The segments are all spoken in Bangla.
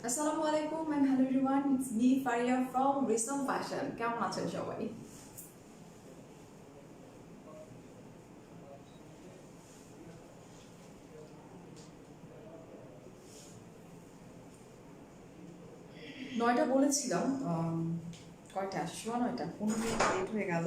আসসালামু আলাইকুম and hello everyone, it's me Faria from Wisdom Fashion. কেমন আছেন সবাই? নয়টা বলেছিলাম, কয়টা? সোয়া নয়টা, 15 মিনিট লেট হয়ে গেল।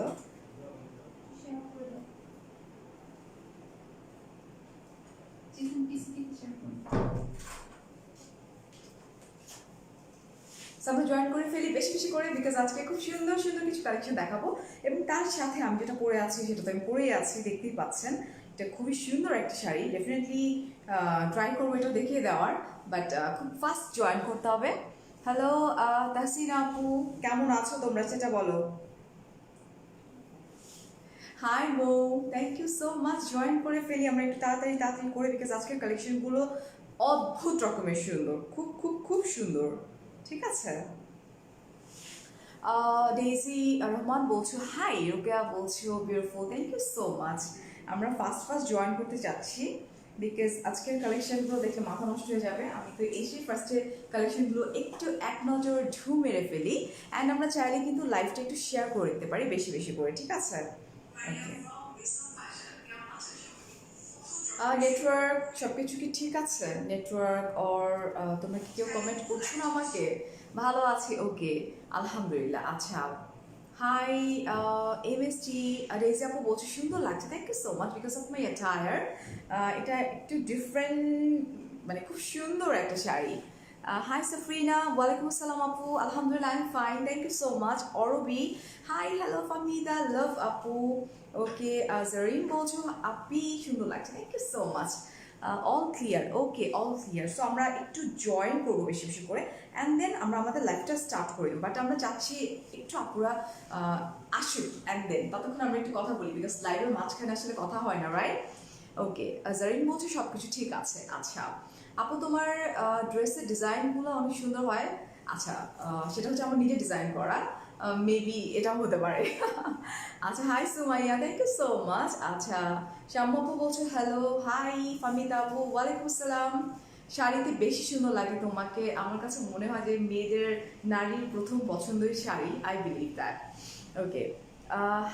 আমরা জয়েন করে ফেলি বেশি বেশি করে, বিকজ আজকে খুব সুন্দর সুন্দর কিছু কালেকশন দেখাবো। এবং তার সাথে আমি যেটা পরে আছি সেটা তো আমি পরেই আছি, দেখতেই পাচ্ছেন। এটা খুবই সুন্দর একটা শাড়ি, ডেফিনেটলি ট্রাই করবো এটা দেখিয়ে দেওয়ার, বাট খুব ফাস্ট জয়েন করতে হবে। হ্যালো তাহসিন আপু, কেমন আছো তোমরা সেটা বলো। হাই মো, thank you so much. Join করে ফেলি আমরা একটু তাড়াতাড়ি তাড়াতাড়ি করে, বিকজ আজকের কালেকশনগুলো অদ্ভুত রকমের সুন্দর, খুব খুব খুব সুন্দর। ঠিক আছে, ডেইজি রহমান বলছো হাই, রোকেয়া বলছো beautiful, thank you so much. আমরা ফার্স্ট ফার্স্ট জয়েন করতে যাচ্ছি, বিকজ আজকের কালেকশনগুলো দেখে মাথা নষ্ট হয়ে যাবে। আমি তো এসে ফার্স্টে কালেকশনগুলো একটু এক নজর ঢু মেরে ফেলি, অ্যান্ড আমরা চাইলে কিন্তু লাইভটা একটু শেয়ার করে দিতে পারি বেশি বেশি করে। ঠিক আছে, নেটওয়ার্ক সব কিছু কি ঠিক আছে? নেটওয়ার্ক অর তোমরা কি কেউ কমেন্ট করছো না আমাকে? ভালো আছি, ওকে, আলহামদুলিল্লাহ। আচ্ছা, হাই এমএসটি রেজি আপু বলছে সুন্দর লাগছে, thank you so much because of my attire. এটা একটু ডিফারেন্ট, মানে খুব সুন্দর একটা শাড়ি। হাই সাফরিনা, ওয়ালাইকুম আসসালাম আপু, আলহামদুলিল্লাহ I am fine, thank you so much. Orbi, hi hello Famida, love আপু, ওকে। জারিন বলছো আপি সুন্দর লাগছে, thank you so much. All clear, okay, all clear. So আমরা একটু জয়েন করবো বেশি বেশি করে, অ্যান্ড দেন আমরা আমাদের লাইফটা স্টার্ট করে দেবো। বাট আমরা চাচ্ছি একটু আপুরা আসুক, অ্যান্ড দেন ততক্ষণ আমরা একটু কথা বলি, বিকজ লাইভের মাঝখানে আসলে কথা হয় না, রাইট? ওকে, জারিন বলছে সব কিছু ঠিক আছে। আচ্ছা আপু, তোমার ড্রেসের ডিজাইনগুলো অনেক সুন্দর হয়। আচ্ছা, সেটা হচ্ছে আমার নিজে ডিজাইন করা, মেবি এটাও হতে পারে। আচ্ছা, hi Sumaiya, thank you so much. আচ্ছা, শ্যাম আপু বলছো হ্যালো, হাই ফামিদা আপু, ওয়ালাইকুম আসসালাম। শাড়িতে বেশি সুন্দর লাগে তোমাকে, আমার কাছে মনে হয় যে মেয়েদের, নারীর প্রথম পছন্দের sari, I believe that. Okay,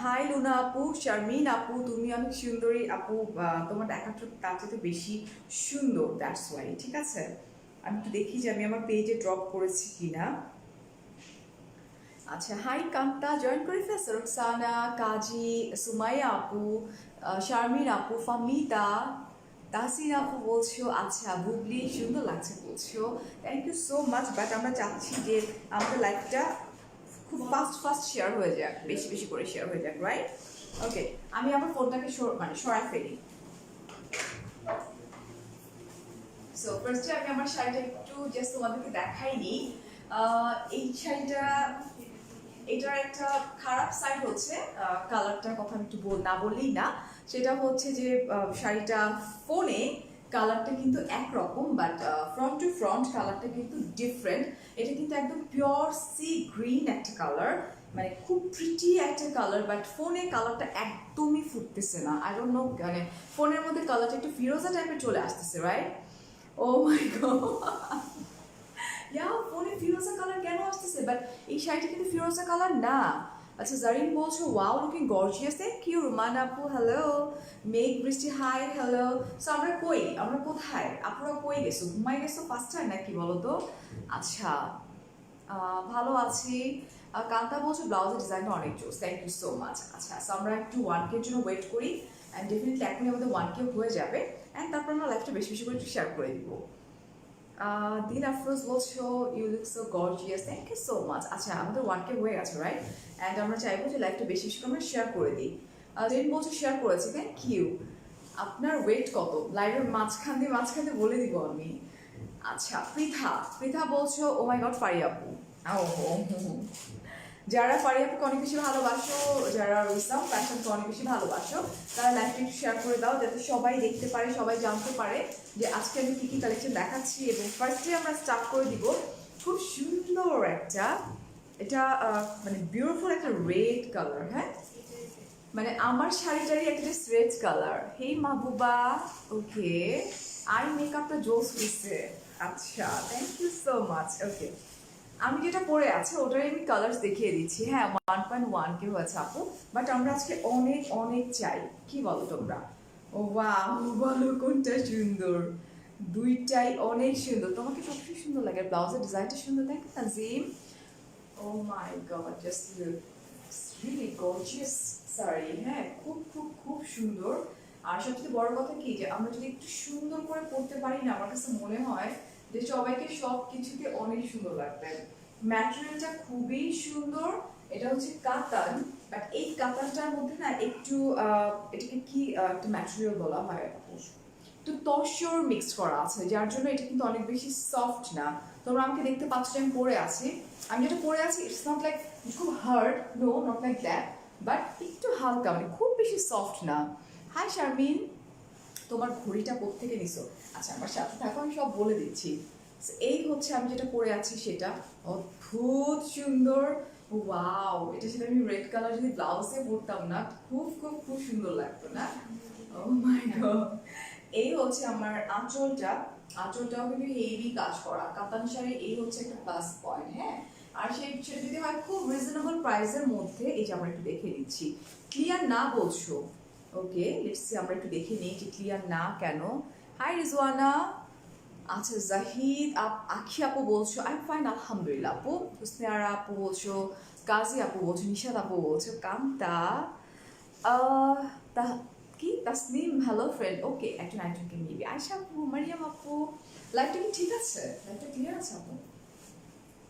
hi Luna আপু, শারমিন আপু, তুমি অনেক সুন্দরী আপু, তোমার দেখাটা তার চেয়ে বেশি সুন্দর, দ্যাটস ওয়াই। ঠিক আছে, আমি একটু দেখি যে আমি আমার পেজে ড্রপ করেছি কিনা। আচ্ছা, হাই কান্তা, জয়েন করে ফেলছে রুকসানা, কাজী, সুমাইয়া আপু, শারমিন আপু, ফামিদা, তাহসিন আপু বলছো। আচ্ছা, বুবলি সুন্দর লাগছে বলছো, thank you so much. But আমরা চাচ্ছি যে আমাদের লাইফটা খুব ফাস্ট ফাস্ট শেয়ার হয়ে যাক, বেশি বেশি করে শেয়ার হয়ে যাক, রাইট? ওকে, আমি আমার ফোনটাকে মানে সরাই ফেলি। সো ফার্স্টে আমি আমার শাড়িটা একটু জাস্ট তোমাদেরকে দেখাইনি। এই শাড়িটা, এটার একটা খারাপ সাইড হচ্ছে কালারটার কথা আমি একটু না বললেই না। সেটা হচ্ছে যে শাড়িটা ফোনে কালারটা কিন্তু একরকম, বাট ফ্রন্ট টু ফ্রন্ট কালারটা কিন্তু ডিফারেন্ট। এটা কিন্তু একদম পিওর সি গ্রিন একটা কালার, মানে খুব প্রিটি একটা কালার, বাট ফোনে কালারটা একদমই ফুটতেছে না। আই ডোন্ট নো, মানে ফোনের মধ্যে কালারটা একটু ফিরোজা টাইপের চলে আসতেছে, রাইট? ও মাই গড, ইয়া, ফোনে ফিরোজা কালার কেন আসতেছে, বাট এই শাড়িটা কিন্তু ফিরোজা কালার না। আচ্ছা, জারিন বলছো wow looking gorgeous, thank you. Ruman আপু হ্যালো, মেঘ বৃষ্টি হাই হ্যালো। সো আমরা কই, আমরা কোথায়? আপুরা কই গেছো, ঘুমাই গেছো ফার্স্ট নাকি বলো তো? আচ্ছা, ভালো আছি। কান্তা বলছো ব্লাউজের ডিজাইনটা অনেক জোস, থ্যাংক ইউ সো মাচ। আচ্ছা, সো আমরা একটু 1K জন্য ওয়েট করি, অ্যান্ড ডেফিনেটলি এখনই আমাদের 1K হয়ে যাবে, অ্যান্ড তারপর আমরা লাইফটা বেশি বেশি করে একটু শেয়ার করে দিব। দিন আফরোজ বলছো you look so gorgeous, thank you so much. আচ্ছা, আমাদের 1K হয়ে গেছে, রাইট? অ্যান্ড আমরা চাইবো যে লাইফটা বেশি বেশি করে আমরা শেয়ার করে দিই। দিন বলছো শেয়ার করেছি, থ্যাংক ইউ। আপনার ওয়েট কত? লাইভের মাঝখান দিয়ে বলে দিব আমি। আচ্ছা, পৃথা, পৃথা বলছো ও মাই গড ফারিয়া আপু। যারা ফারিয়া আপুকে অনেক বেশি ভালোবাসো, যারা ইসলাম ফ্যাশনকে অনেক বেশি ভালোবাসো, তারা লাইভটা একটু শেয়ার করে দাও, যাতে সবাই দেখতে পারে, সবাই জানতে পারে যে আজকে আমি কী কী কালেকশন দেখাচ্ছি। এবং ফার্স্টে আমরা স্টার্ট করে দিব খুব সুন্দর একটা, এটা মানে বিউটিফুল একটা রেড কালার, হ্যাঁ, মানে আমার শাড়িটারই একটা red colour. Hey Mahbuba, okay, I মেকআপটা জোস হয়েছে। আচ্ছা, থ্যাংক ইউ সো মাচ। ওকে, আমি যেটা পরে আছি ওটার আমি কালার্স দেখিয়ে দিচ্ছি। হ্যাঁ, 1.1 কেউ আছে আপু, বাট আমরা আজকে অনেক অনেক চাই। কি বলো তোমরা? ও ওয়াও, বলো কোনটা সুন্দর? দুইটাই অনেক সুন্দর। তোমাকে সবচেয়ে সুন্দর লাগে ব্লাউজের ডিজাইনটা সুন্দর, তাই না Jim? Oh my god, just look, really gorgeous sari. হ্যাঁ, খুব খুব খুব সুন্দর। আর সবচেয়ে বড় কথা কি যে আমরা যদি একটু সুন্দর করে পড়তে পারি না, আমার কাছে মনে হয় যে সবাইকে সব কিছুতে অনেক সুন্দর লাগবে। ম্যাটেরিয়ালটা খুবই সুন্দর। এটা হচ্ছে কাতান, বাট এই কাতানটার মধ্যে না একটু এটাকে কি একটা ম্যাটেরিয়াল বলা হয়, একটু তসর মিক্স করা আছে, যার জন্য এটা কিন্তু অনেক বেশি সফট না। তোমরা আমাকে দেখতে পাচ্ছ আমি পরে আছি, আমি যেটা পরে আছি ইটস নট লাইক খুব hard, no not like that, but একটু হালকা, মানে খুব বেশি সফট না। হাই শারমিন, তোমার ঘড়িটা কোত্থেকে নিছো? আচ্ছা, আমার সাথে থাকো, আমি সব বলে দিচ্ছি। এই হচ্ছে আমি যেটা পরে আছি সেটা অদ্ভুত সুন্দর। ওয়াও, এটা সেটা আমি রেড কালার যদি ব্লাউজে পরতাম না, খুব খুব খুব সুন্দর লাগতো না? ও মাই গড। এই হচ্ছে আমার আঁচলটা, আঁচলটাও কিন্তু হেভি কাজ করা কাতান শাড়ি। এই হচ্ছে একটা প্লাস পয়েন্ট। হ্যাঁ, আর সেটা যদি হয় খুব রিজনেবল প্রাইসের মধ্যে, এই যে আমরা একটু দেখে নিচ্ছি। ক্লিয়ার না বলছো? ওকে, লেটস সি, আমরা একটু দেখে নিই যে ক্লিয়ার না কেন। হাই রিজওয়ানা। আচ্ছা, জাহিদ আখি আপু বলছো আই ফাইন আলহামদুলিল্লাহ আপু। হুসনিয়ারা আপু বলছো, কাজী আপু বলছো, নিশাদ আপু বলছো, কান্তা আহ তা কি তাসনিম হ্যালো ফ্রেন্ড। ওকে, একজন একজনকে নিবি। আয়শা আপু, মারিয়াম আপু, লাইভটা কি ঠিক আছে? লাইভটা ক্লিয়ার আছে আপু?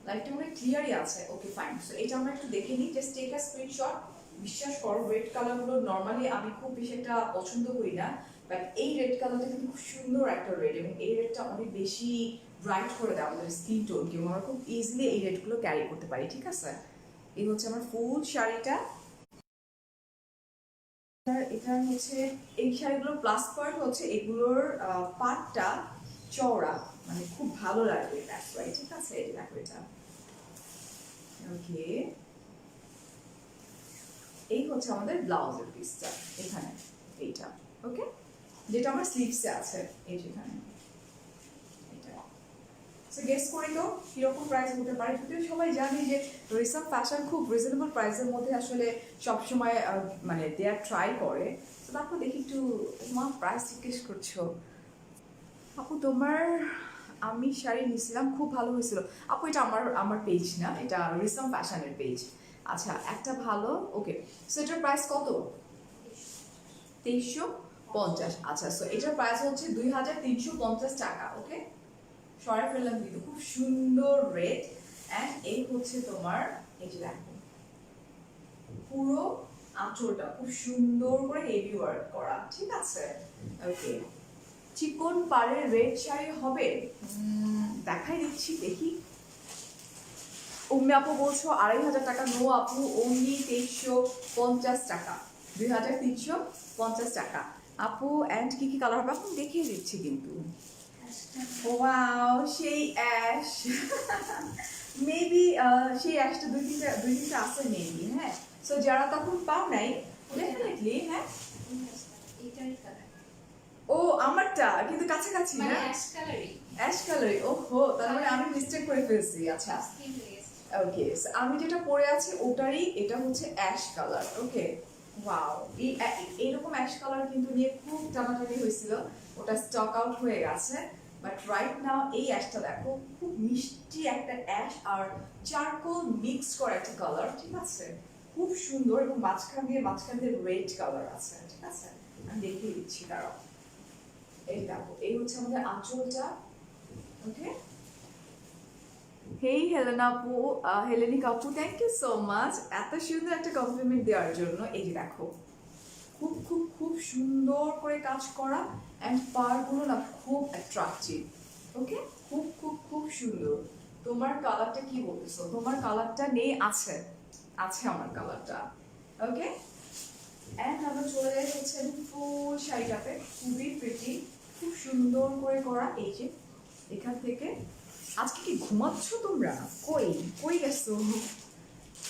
লাইভটা মনে ক্লিয়ারই আছে। Okay fine. সো এটা আমরা একটু দেখে নিই, জাস্ট টেক আ স্ক্রিনশট। বিশ্বাস করো, রেড কালারগুলো নর্মালি আমি খুব বেশি একটা পছন্দ করি না, বাট এই রেড কালারটা কিন্তু খুব সুন্দর একটা রেড, এবং এই রেডটা অনেক বেশি ব্রাইট করে দেয় আমাদের স্কিন টোনকে, এবং আমরা খুব ইজিলি এই রেডগুলো ক্যারি করতে পারি। ঠিক আছে, এই হচ্ছে আমার ফুল শাড়িটা। এটা হচ্ছে এই শাড়িগুলোর প্লাস পয়েন্ট হচ্ছে এগুলোর পাটটা চওড়া, মানে খুব ভালো লাগবে। দ্যাটস রাইট, ঠিক আছে, এই দেখো এটা। ওকে, এই হচ্ছে আমাদের ব্লাউজের পিসটা এখানে, এইটা। ওকে, যেটা আমার স্লিভসে আছে, এই যেখানে এটা। সো গেস করি তো কিরকম প্রাইস হতে পারে। যদিও সবাই জানি যে রিসেম ফ্যাশন খুব রিজনেবল প্রাইসের মধ্যে আসলে সবসময় মানে দেয়ার ট্রাই করে। তো তারপর দেখি একটু তোমার প্রাইস জিজ্ঞেস করছো। আপু তোমার, আমি শাড়ি নিয়েছিলাম, খুব ভালো হয়েছিল। আপু এটা আমার আমার পেজ না, এটা রিসম ফ্যাশনের পেজ। আচ্ছা, একটা ভালো। ওকে, সো এটার প্রাইস কত? 2350। আচ্ছা, সো এটার প্রাইস হচ্ছে 2350 টাকা। ওকে, সরাই ফেললাম কিন্তু, খুব সুন্দর রেড। অ্যান্ড এই হচ্ছে তোমার, এই যে দেখো পুরো আঁচলটা খুব সুন্দর করে হেভি ওয়ার্ক করা। ঠিক আছে, ওকে। চিকন পাড়ের রেড শাড়ি হবে? দেখাই দিচ্ছি, দেখি। উম্মে আপু বলছো 2500 টাকা। নো আপু, অনলি 2350 টাকা, 2350 টাকা আপু। অ্যান্ড কি কি কালার হবে এখন দেখিয়ে দিচ্ছি কিন্তু। ওয়াও, সেই অ্যাশ। মেবি সেই অ্যাশটা দুই তিনটা আছে মেবি। হ্যাঁ, সো যারা তখন পাও নাই, ডেফিনেটলি। হ্যাঁ, ও আমারটা কিন্তু কাছাকাছি না, অ্যাশ কালারই। ওহো, তার মানে আমি মিস্টেক করে ফেলছি। আচ্ছা, ওকে, আমি যেটা পরে আছি ওটারই এটা হচ্ছে অ্যাশ কালার। ওকে, ওয়াও, এইরকম অ্যাশ কালার কিন্তু নিয়ে খুব টানাটানি হয়েছিল, ওটা স্টক আউট হয়ে গেছে। বাট রাইট নাও এই অ্যাশটা দেখো, খুব মিষ্টি একটা অ্যাশ আর চারকোল মিক্স করা একটা কালার। ঠিক আছে, খুব সুন্দর, এবং মাঝখান দিয়ে রেড কালার আছে। ঠিক আছে, আমি দেখিয়ে দিচ্ছি, দাঁড়াও। এই দেখো, এই হচ্ছে আমাদের আঁচলটা। ওকে, হেই হেলেনা আপু, হেলেনিক আপু, থ্যাংক ইউ সো মাচ এত সুন্দর একটা কমপ্লিমেন্ট দেওয়ার জন্য। এই যে দেখো, খুব খুব খুব সুন্দর করে কাজ করা, অ্যান্ড পারগুলো না খুব অ্যাট্রাকটিভ। ওকে, খুব খুব খুব সুন্দর। তোমার কালারটা কি বলতেছো? তোমার কালারটা নেই? আছে, আছে আমার কালারটা। ওকে, অ্যান্ড আমরা চলে যাই হচ্ছে ফুল শাড়িটাতে, খুবই প্রিটি, খুব সুন্দর করে করা। এই যে এখান থেকে, আজকে কি ঘুমাচ্ছ তোমরা? কই কই গেছো?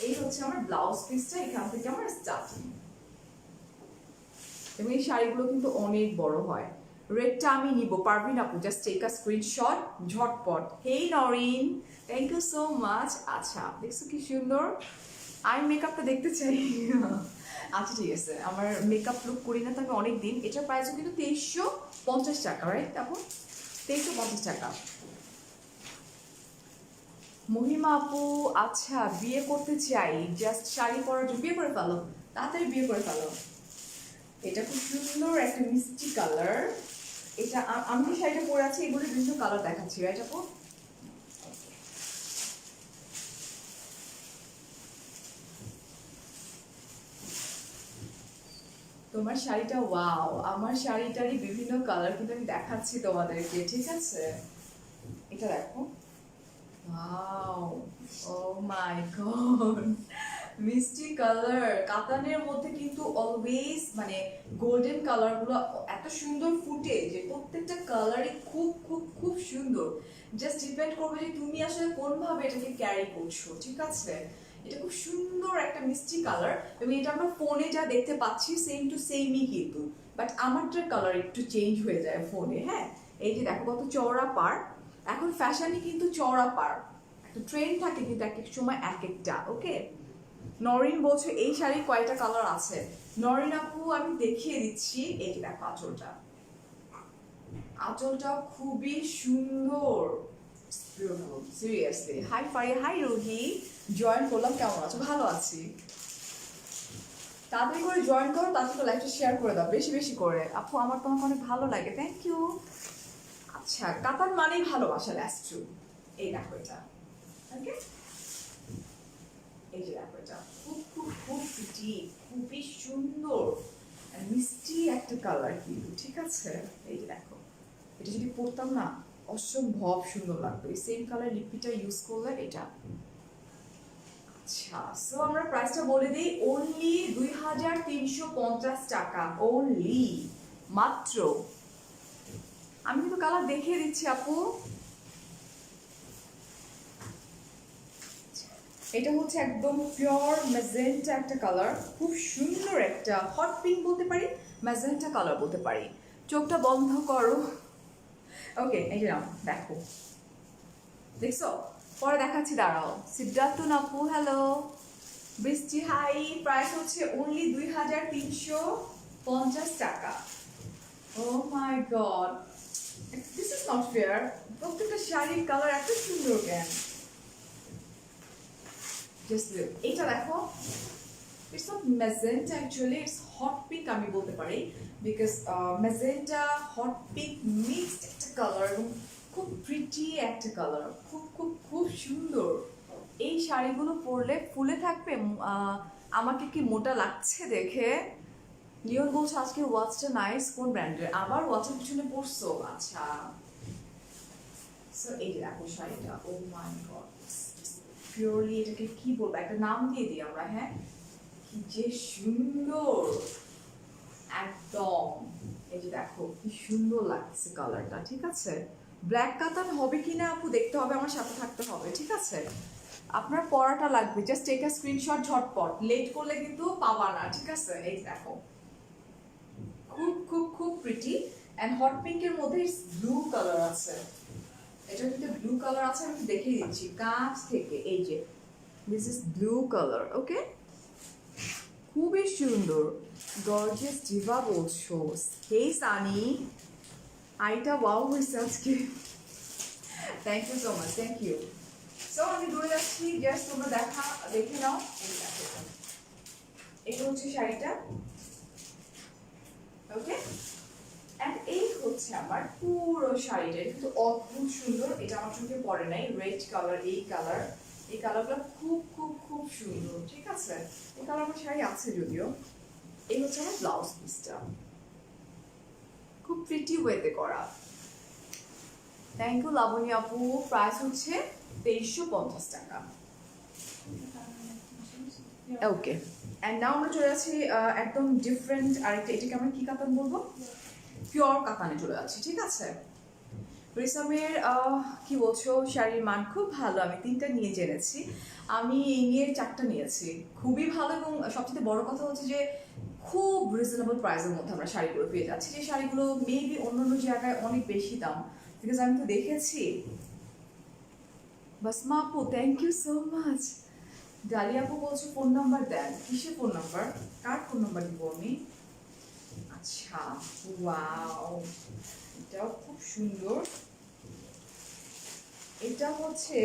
এই হচ্ছে আমার ব্লাউজ পিসটা, এখান থেকে আমার স্টার্টিং। এবং এই শাড়িগুলো কিন্তু অনেক বড় হয়, রেডটা আমি নিব। পারভিন আপু জাস্ট টেক আ স্ক্রিনশট ঝটপট। Hey Norin, thank you so much. আচ্ছা দেখছো কি সুন্দর, আমি মেকআপটা দেখতে চাই। আচ্ছা ঠিক আছে, আমার মেকআপ লুক করি না তো আমি অনেক দিন। এটার প্রাইসও কিন্তু 2350 টাকা, রাইট আপু? 2350 টাকা। মহিমা আপু আচ্ছা বিয়ে করতে চাই, জাস্ট শাড়ি পরার জন্য। বিয়ে করে ফেলো, তাড়াতাড়ি বিয়ে করে ফেলো। এটা খুব সুন্দর একটা মিষ্টি কালার। এটা আমি যে শাড়িটা পরে আছি এগুলো বিভিন্ন কালার দেখাচ্ছি, রাইট আপু? তোমার শাড়িটা ওয়াও, আমার শাড়িটারই বিভিন্ন কালার কিন্তু আমি দেখাচ্ছি তোমাদেরকে, ঠিক আছে? এটা দেখো, ওয়াও, ও মাই গড, মিষ্টি কালার। কাতানের মধ্যে কিন্তু অলওয়েজ মানে গোল্ডেন কালার গুলো এত সুন্দর ফুটে যে প্রত্যেকটা কালারই খুব খুব খুব সুন্দর। জাস্ট ডিপেন্ড করবে যে তুমি আসলে কোন ভাবে এটাকে ক্যারি করছো, ঠিক আছে? এটা খুব সুন্দর একটা মিষ্টি কালার এবং এটা আমরা ফোনে যা দেখতে পাচ্ছি সেম টু সেমই কিন্তু, বাট আমারটার কালার একটু চেঞ্জ হয়ে যায় ফোনে। হ্যাঁ, এই যে দেখো কত চওড়া পার। এখন ফ্যাশনে কিন্তু চওড়া পার একটা ট্রেন্ড থাকে কিন্তু এক এক সময় এক একটা। ওকে, নরিন বলছো এই শাড়ির কয়টা কালার আছে? নরিন আপু আমি দেখিয়ে দিচ্ছি। এই যে দেখো আঁচলটা, আঁচলটা খুবই সুন্দর, seriously. Hi Faria, hi Ruhi, join করলাম, কেমন আছো? ভালো আছি। তাড়াতাড়ি করে জয়েন করো, তাড়াতাড়ি লাইভটা শেয়ার করে দাও বেশি বেশি করে। আপু আমার তোমাকে অনেক ভালো লাগে, থ্যাংক ইউ। আচ্ছা, কাতান মানেই ভালোবাসা, দ্যাটস ট্রু। এই দেখো এটা, ওকে, এই যে দেখো এটা খুব খুব খুব প্রিটি, খুবই সুন্দর মিষ্টি একটা কালার কিন্তু, ঠিক আছে? এই যে দেখো, এটা যদি পরতাম না অসম্ভব সুন্দর লাগতো। এই সেম কালার লিপিটা ইউজ করলে এটা। আচ্ছা, সো আমরা প্রাইসটা বলে দিই, অনলি 2350 টাকা, অনলি, মাত্র। আমি কিন্তু কালার দেখিয়ে দিচ্ছি আপু। এটা হচ্ছে একদম পিওর ম্যাজেন্টা একটা কালার, খুব সুন্দর একটা হট পিঙ্ক বলতে পারি, ম্যাজেন্টা কালার বলতে পারি। চোখটা বন্ধ করো। ওকে, এই যে নাও দেখো, দেখছো? পরে দেখাচ্ছি, দাঁড়াও। সিদ্ধার্থ নাপু হ্যালো, বৃষ্টি হাই। প্রাইস হচ্ছে অনলি 2350 টাকা। Oh my god, this is not fair. প্রত্যেকটা শাড়ির কালার এত সুন্দর কেন? জাস্ট এটা দেখো, it's not magenta actually, it's hot pink আমি বলতে পারি, because magenta hot pink mixed একটা কালার এবং খুব প্রিটি একটা কালার, খুব খুব খুব সুন্দর। এই শাড়িগুলো পরলে ফুলে থাকবে। আমাকে কি মোটা লাগছে দেখে? লিওন বলছে আজকে ওয়াচটা নাইস, কোন ব্র্যান্ডের? আবার ওয়াচের পিছনে পড়ছো? আচ্ছা, সো এই যে দেখো শাড়িটা, ও মাই গড, পিওরলি এটাকে কি বলবো, একটা নাম দিয়ে দিই আমরা। হ্যাঁ, কি যে সুন্দর একদম। এই যে দেখো কি সুন্দর লাগছে কালারটা, ঠিক আছে? ব্ল্যাক কাতান হবে কিনা আপু দেখতে হবে, আমার সাথে থাকতে হবে, ঠিক আছে? আপনার পড়াটা লাগবে, জাস্ট টেক আ স্ক্রিনশট ঝটপট, লেট করলে কিন্তু পাবা না, ঠিক আছে? এই দেখো খুব খুব খুব প্রিটি এন্ড হট পিঙ্কের মধ্যে ব্লু কালার আছে। এটা কিন্তু ব্লু কালার আছে, আমি দেখিয়ে দিচ্ছি কাছ থেকে। এই যে দিস ইজ ব্লু কালার, ওকে, খুবই সুন্দর। গর্জিয়াস জিভা বলছো? হেই সানি, আইটা ওয়াও হয়েছে আজকে, thank you so much, thank you. So আমি দূরে যাচ্ছি, জাস্ট তোমরা দেখে নাও। এটা হচ্ছে শাড়িটা, ওকে, এন্ড এই হচ্ছে আমার পুরো শাড়িটা। এটা কিন্তু অদ্ভুত সুন্দর, এটা আমার চোখে পড়ে নাই। রেড কালার, এই কালারগুলো খুব খুব খুব সুন্দর, ঠিক আছে? এই কালার আমার শাড়ি আছে যদিও। এই হচ্ছে আমার ব্লাউজ পিসটা, খুব প্রিটি ওয়েতে করা। থ্যাংক ইউ লাবণী আপু। প্রাইস হচ্ছে 2350 টাকা। ওকে, অ্যান্ড নাও আমরা চলে যাচ্ছি একদম ডিফারেন্ট আরেকটা, এটাকে আমরা কি কাতান বলবো? পিওর কাতানে চলে যাচ্ছি, ঠিক আছে? রিসামের কি বলছো? শাড়ির মান খুব ভালো, আমি 3টা নিয়ে জেনেছি। আমি এই নিয়ে 4টা নিয়েছি, খুবই ভালো। এবং সবচেয়ে বড় কথা হচ্ছে যে খুব রিজনেবল প্রাইসের মধ্যে আমরা শাড়িগুলো পেয়ে যাচ্ছি, যে শাড়িগুলো মেবি অন্যান্য জায়গায় অনেক বেশি দাম, বিকজ আমি তো দেখেছি। বাসমা আপু thank you so much. Dalia আপু বলছো ফোন নাম্বার দেন, কিসের ফোন নাম্বার, কার ফোন নাম্বার দিব আমি? আচ্ছা, ওয়াও, এটাও খুব সুন্দর। এটা হচ্ছে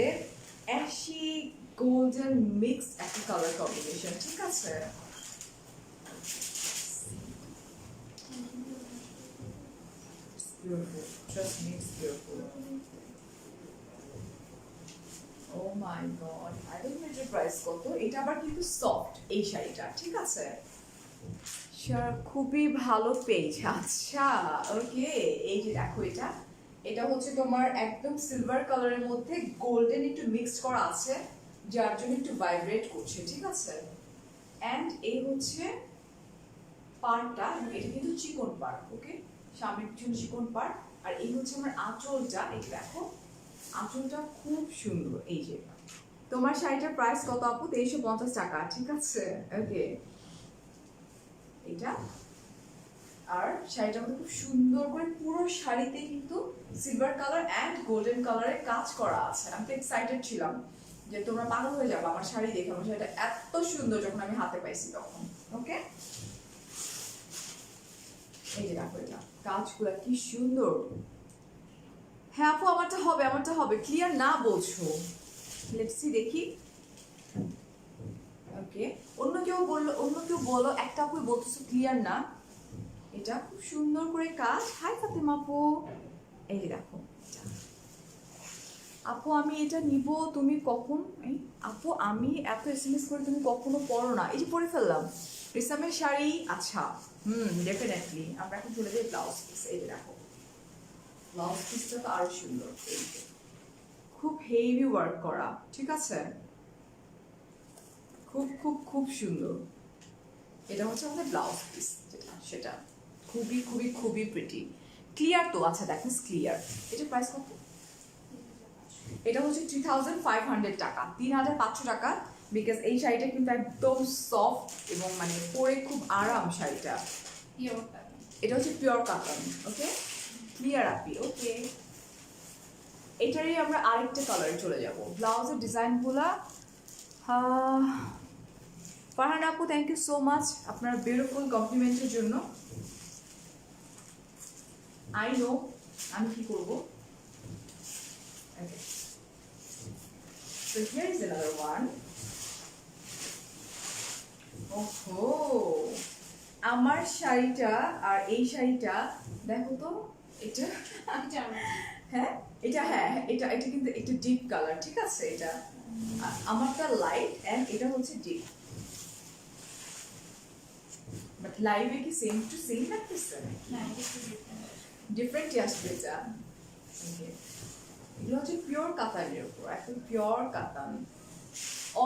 অ্যাশি গোল্ডেন মিক্স একটা কালার কম্বিনেশন, ঠিক আছে? Beautiful, trust me, it's beautiful. Oh my god, I don't know এটার প্রাইস কত। এটা আবার কিন্তু সফট এই শাড়িটা, ঠিক আছে? খুবই ভালো পেজ। আচ্ছা, ওকে, এই যে দেখো, এটা এটা হচ্ছে তোমার একদম সিলভার কালারের মধ্যে গোল্ডেন একটু মিক্সড করা আছে, যার জন্য একটু ভাইব্রেট করছে, ঠিক আছে? এন্ড এই হচ্ছে পাড়টা, এটা কিন্তু চিকন পাড়, ওকে, সামনে পিছনে চিকন পাড়। আর এই হচ্ছে আমার আঁচলটা, এই দেখো আঁচলটা খুব সুন্দর। এই যে তোমার শাড়িটার প্রাইস কত আপু? 2350 টাকা, ঠিক আছে? ওকে, এটা আর শাড়িটার মধ্যে খুব সুন্দর করে পুরো শাড়িতে কিন্তু সিলভার কালার এন্ড গোল্ডেন কালারের কাজ করা আছে। আমি তো এক্সাইটেড ছিলাম যে তোমরা পাগল হয়ে যাবে আমার শাড়ি দেখে। আমার শাড়িটা এত সুন্দর যখন আমি হাতে পাইছি তখন। ওকে, এই যে দেখো, এটা কাজগুলো কি সুন্দর। হ্যাঁ আপু, আমারটা হবে, আমারটা হবে। ক্লিয়ার না বলছো? লেটস সি, দেখি। ওকে, অন্য কেউ বলো, একটা আপু বলতেছো ক্লিয়ার না। এটা খুব সুন্দর করে কাজ। হাই ফাতেমা আপু, এই যে দেখো আপু, আমি এটা নিব, তুমি কখন? আপু আমি এত এসএমএস করে তুমি কখনো পড়ো না। এই যে পরে ফেললাম রিসামের শাড়ি। আচ্ছা, ডেফিনেটলি। আমরা এখন চলে যাই ব্লাউজ পিস। এই যে দেখো, ব্লাউজ পিসটা তো আরো সুন্দর, এই যে খুব হেভি ওয়ার্ক করা, ঠিক আছে? খুব খুব খুব সুন্দর। এটা হচ্ছে আমাদের ব্লাউজ পিস, যেটা সেটা খুবই খুবই খুবই প্রিটি। ক্লিয়ার তো? আচ্ছা, দ্যাট মিন্স ক্লিয়ার। এটা প্রাইস কত? এটা হচ্ছে 3500 টাকা, 3500 টাকা। বিকজ এই শাড়িটা কিন্তু একদম সফট এবং মানে পরে খুব আরাম শাড়িটা। এটা হচ্ছে পিওর কাতান, ওকে, ক্লিয়ার আপি। ওকে, এটারই আমরা আরেকটা কালারে চলে যাব। ব্লাউজের ডিজাইনগুলা, ফারহান আপু থ্যাংক ইউ সো মাচ আপনার বিউটিফুল কমপ্লিমেন্টের জন্য। আই নো আমি কি করবো। Okay. So here is another one. ওহো, আমার শাড়িটা আর এই শাড়িটা দেখো তো। এটা হ্যাঁ, এটা এটা কিন্তু একটু ডিপ কালার, ঠিক আছে? এটা আমারটা লাইট এন্ড এটা হচ্ছে ডিপ, বাট লাইভে কি সেম টু সেম লাগতেছে? ডিফারেন্ট আসবে এটা। এগুলো হচ্ছে পিওর কাতানের উপর, একদম পিওর কাতান।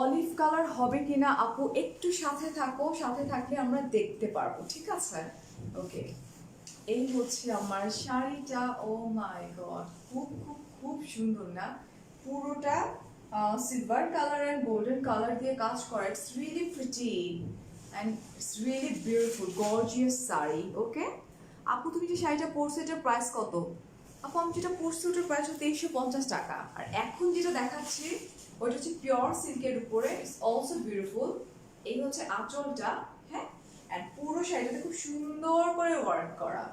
অলিভ কালার হবে কিনা আপু একটু সাথে থাকো, সাথে থাকলে আমরা দেখতে পারবো, ঠিক আছে? ওকে, এই হচ্ছে আমার শাড়িটা। ও মাই গড, খুব খুব খুব সুন্দর না? পুরোটা silver colour and golden colour দিয়ে কাজ করা। It's really pretty and it's really beautiful gorgeous sari. Okay আপু, তুমি যে শাড়িটা পরছো এটার প্রাইস কত? আপু আমি যেটা পরছি ওটার প্রাইস হচ্ছে 2350 টাকা। আর এখন যেটা দেখাচ্ছি ওইটা হচ্ছে পিওর সিল্কের উপরে, ইটস অলসো বিউটিফুল। এই হচ্ছে আঁচলটা, হ্যাঁ, এন্ড পুরো শাড়িটাতে খুব সুন্দর করে ওয়ার্ক করা।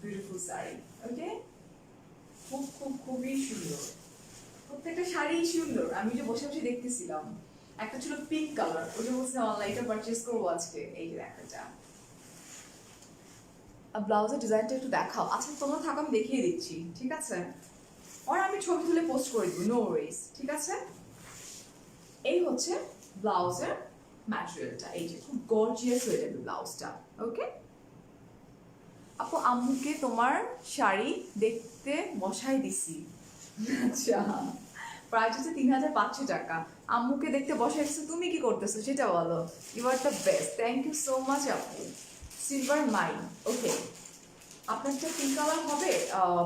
বিউটিফুল শাড়ি, ওকে, খুব খুব খুবই সুন্দর। প্রত্যেকটা শাড়ি সুন্দর। আমি যে বসে বসে দেখতেছিলাম, একটা ছিল পিঙ্ক কালার, ওটা বলছে অনলাইনে পারচেজ করবো আজকে। এই যে দেখো, এটা ব্লাউজের ডিজাইনটা একটু দেখাও। আচ্ছা তোমরা থাকো, আমি দেখিয়ে দিচ্ছি, ঠিক আছে? আর আমি ছবি তুলে পোস্ট করে দিব, নো ওয়ারিজ, ঠিক আছে? এই হচ্ছে ব্লাউজের ম্যাটেরিয়ালটা। এই যে খুব গর্জিয়াস হয়ে যাবে ব্লাউজটা। ওকে আপু, আম্মুকে তোমার শাড়ি দেখতে বসাই দিছি। আচ্ছা, প্রাইস হচ্ছে 3500 টাকা। আম্মুকে দেখতে বসাইছো, তুমি কি করতেছো সেটা বলো। You are the best, thank you so much আপু। সিলভার মাইন, ওকে, আপনারটা পিঙ্ক কালার হবে।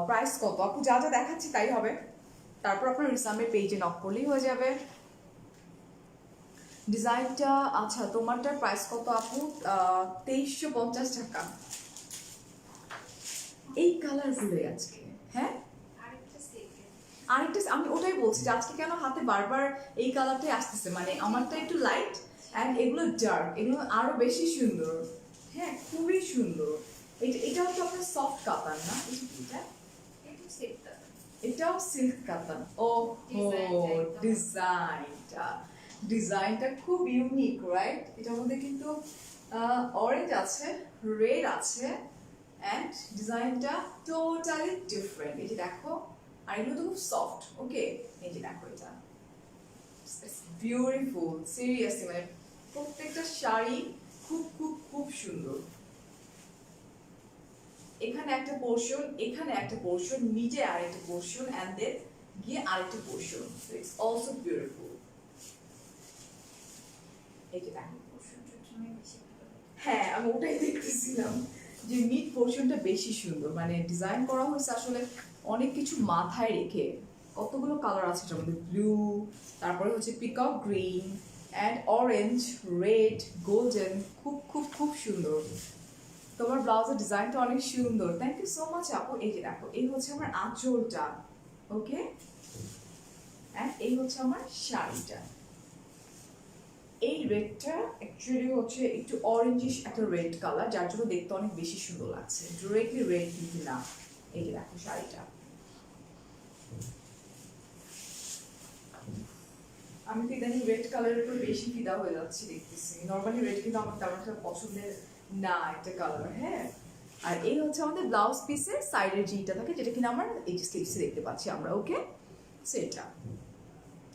প্রাইস কত আপু? যা যা দেখাচ্ছি তাই হবে, তারপর আপনার রিসামের পেজে নক করলেই হয়ে যাবে। ডিজাইনটা আচ্ছা তোমারটার প্রাইস কত আপু? 2350 টাকা। এই কালারগুলো আজকে, হ্যাঁ আরেকটা আমি ওটাই বলছি যে আজকে কেন হাতে বারবার এই কালারটাই আসতেছে, মানে আমারটা একটু লাইট অ্যান্ড এগুলো ডার্ক, এগুলো আরো বেশি সুন্দর। হ্যাঁ খুবই সুন্দর। এটা হচ্ছে আপনার সফট কাতান না? এটাও সিল্ক কাতান। ও ডিজাইনটা ডিজাইনটা খুব ইউনিক রাইট? এটার মধ্যে কিন্তু অরেঞ্জ আছে, রেড আছে অ্যান্ড ডিজাইনটা টোটালি ডিফারেন্ট। এই যে দেখো, আর এগুলো তো খুব সফট। ওকে এই যে দেখো, এটা বিউটিফুল সিরিয়াসলি, মানে প্রত্যেকটা শাড়ি খুব খুব খুব সুন্দর। এখানে একটা পোর্শন, এখানে একটা পোর্শন, নিচে আরেকটা পোর্শন এন্ড দেন গিয়ে আরেকটা portion. So it's also beautiful. এই যে দেখো পোর্শনটা বেশি ভালো। হ্যাঁ আমি ওটাই দেখতেছিলাম যে মিড পোর্শনটা বেশি সুন্দর, মানে ডিজাইন করা হয়েছে আসলে অনেক কিছু মাথায় রেখে। কতগুলো কালার আছে এটার মধ্যে, ব্লু, তারপরে হচ্ছে peacock green and orange, red, golden. খুব খুব খুব সুন্দর। তোমার ব্লাউজের ডিজাইনটা অনেক সুন্দর। থ্যাংক ইউ সো মাচ আপু। এই যে দেখো, এই হচ্ছে আমার আঁচলটা। ওকে এন্ড এই হচ্ছে আমার শাড়িটা। এই রেডটা অ্যাকচুয়ালি হচ্ছে একটু অরেঞ্জিশ একটা রেড কালার, যার জন্য দেখতে অনেক বেশি সুন্দর লাগছে। ডিরেক্টলি রেড কিন্তু না। এই যে দেখো শাড়িটা, আমি তো ইদানিং রেড কালারের উপর বেশি ফিদা হয়ে যাচ্ছি দেখতেছি। নর্মালি রেড কিন্তু আমার তেমন একটা পছন্দের না একটা কালার। হ্যাঁ আর এই হচ্ছে আমাদের ব্লাউজ পিসের সাইডের জিটা থাকে, যেটা কিনা আমার এই যে স্লিভসে দেখতে পাচ্ছি আমরা। ওকে সেটা,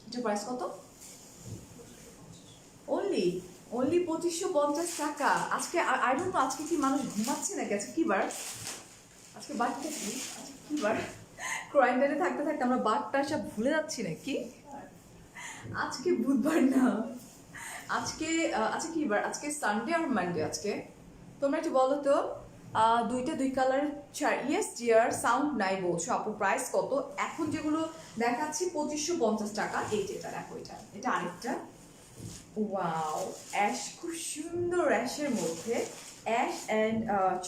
এটা প্রাইস কত? অনলি অনলি 2550 টাকা। আজকে আই ডোন্ট নো আজকে কি মানুষ ঘুমাচ্ছে নাকি? আজকে কি বার? আজকে বারটা কি? আজকে কি বার? কোয়ারেন্টাইনে থাকতে থাকতে আমরা বারটা সব ভুলে যাচ্ছি নাকি? আজকে বুধবার না, আজকে আজকে কি বার? আজকে সানডে আর মানডে। আজকে তোমরা একটু বলো তো, দুইটা দুই কালারের ইয়েস ডিয়ার সাউন্ড নাই বলছো আপু। প্রাইস কত? এখন যেগুলো দেখাচ্ছি 2550 টাকা। এই যেটা দেখো, এটা এটা আরেকটা। ওয়াও অ্যাশ, খুব সুন্দর অ্যাশের মধ্যে অ্যাশ অ্যান্ড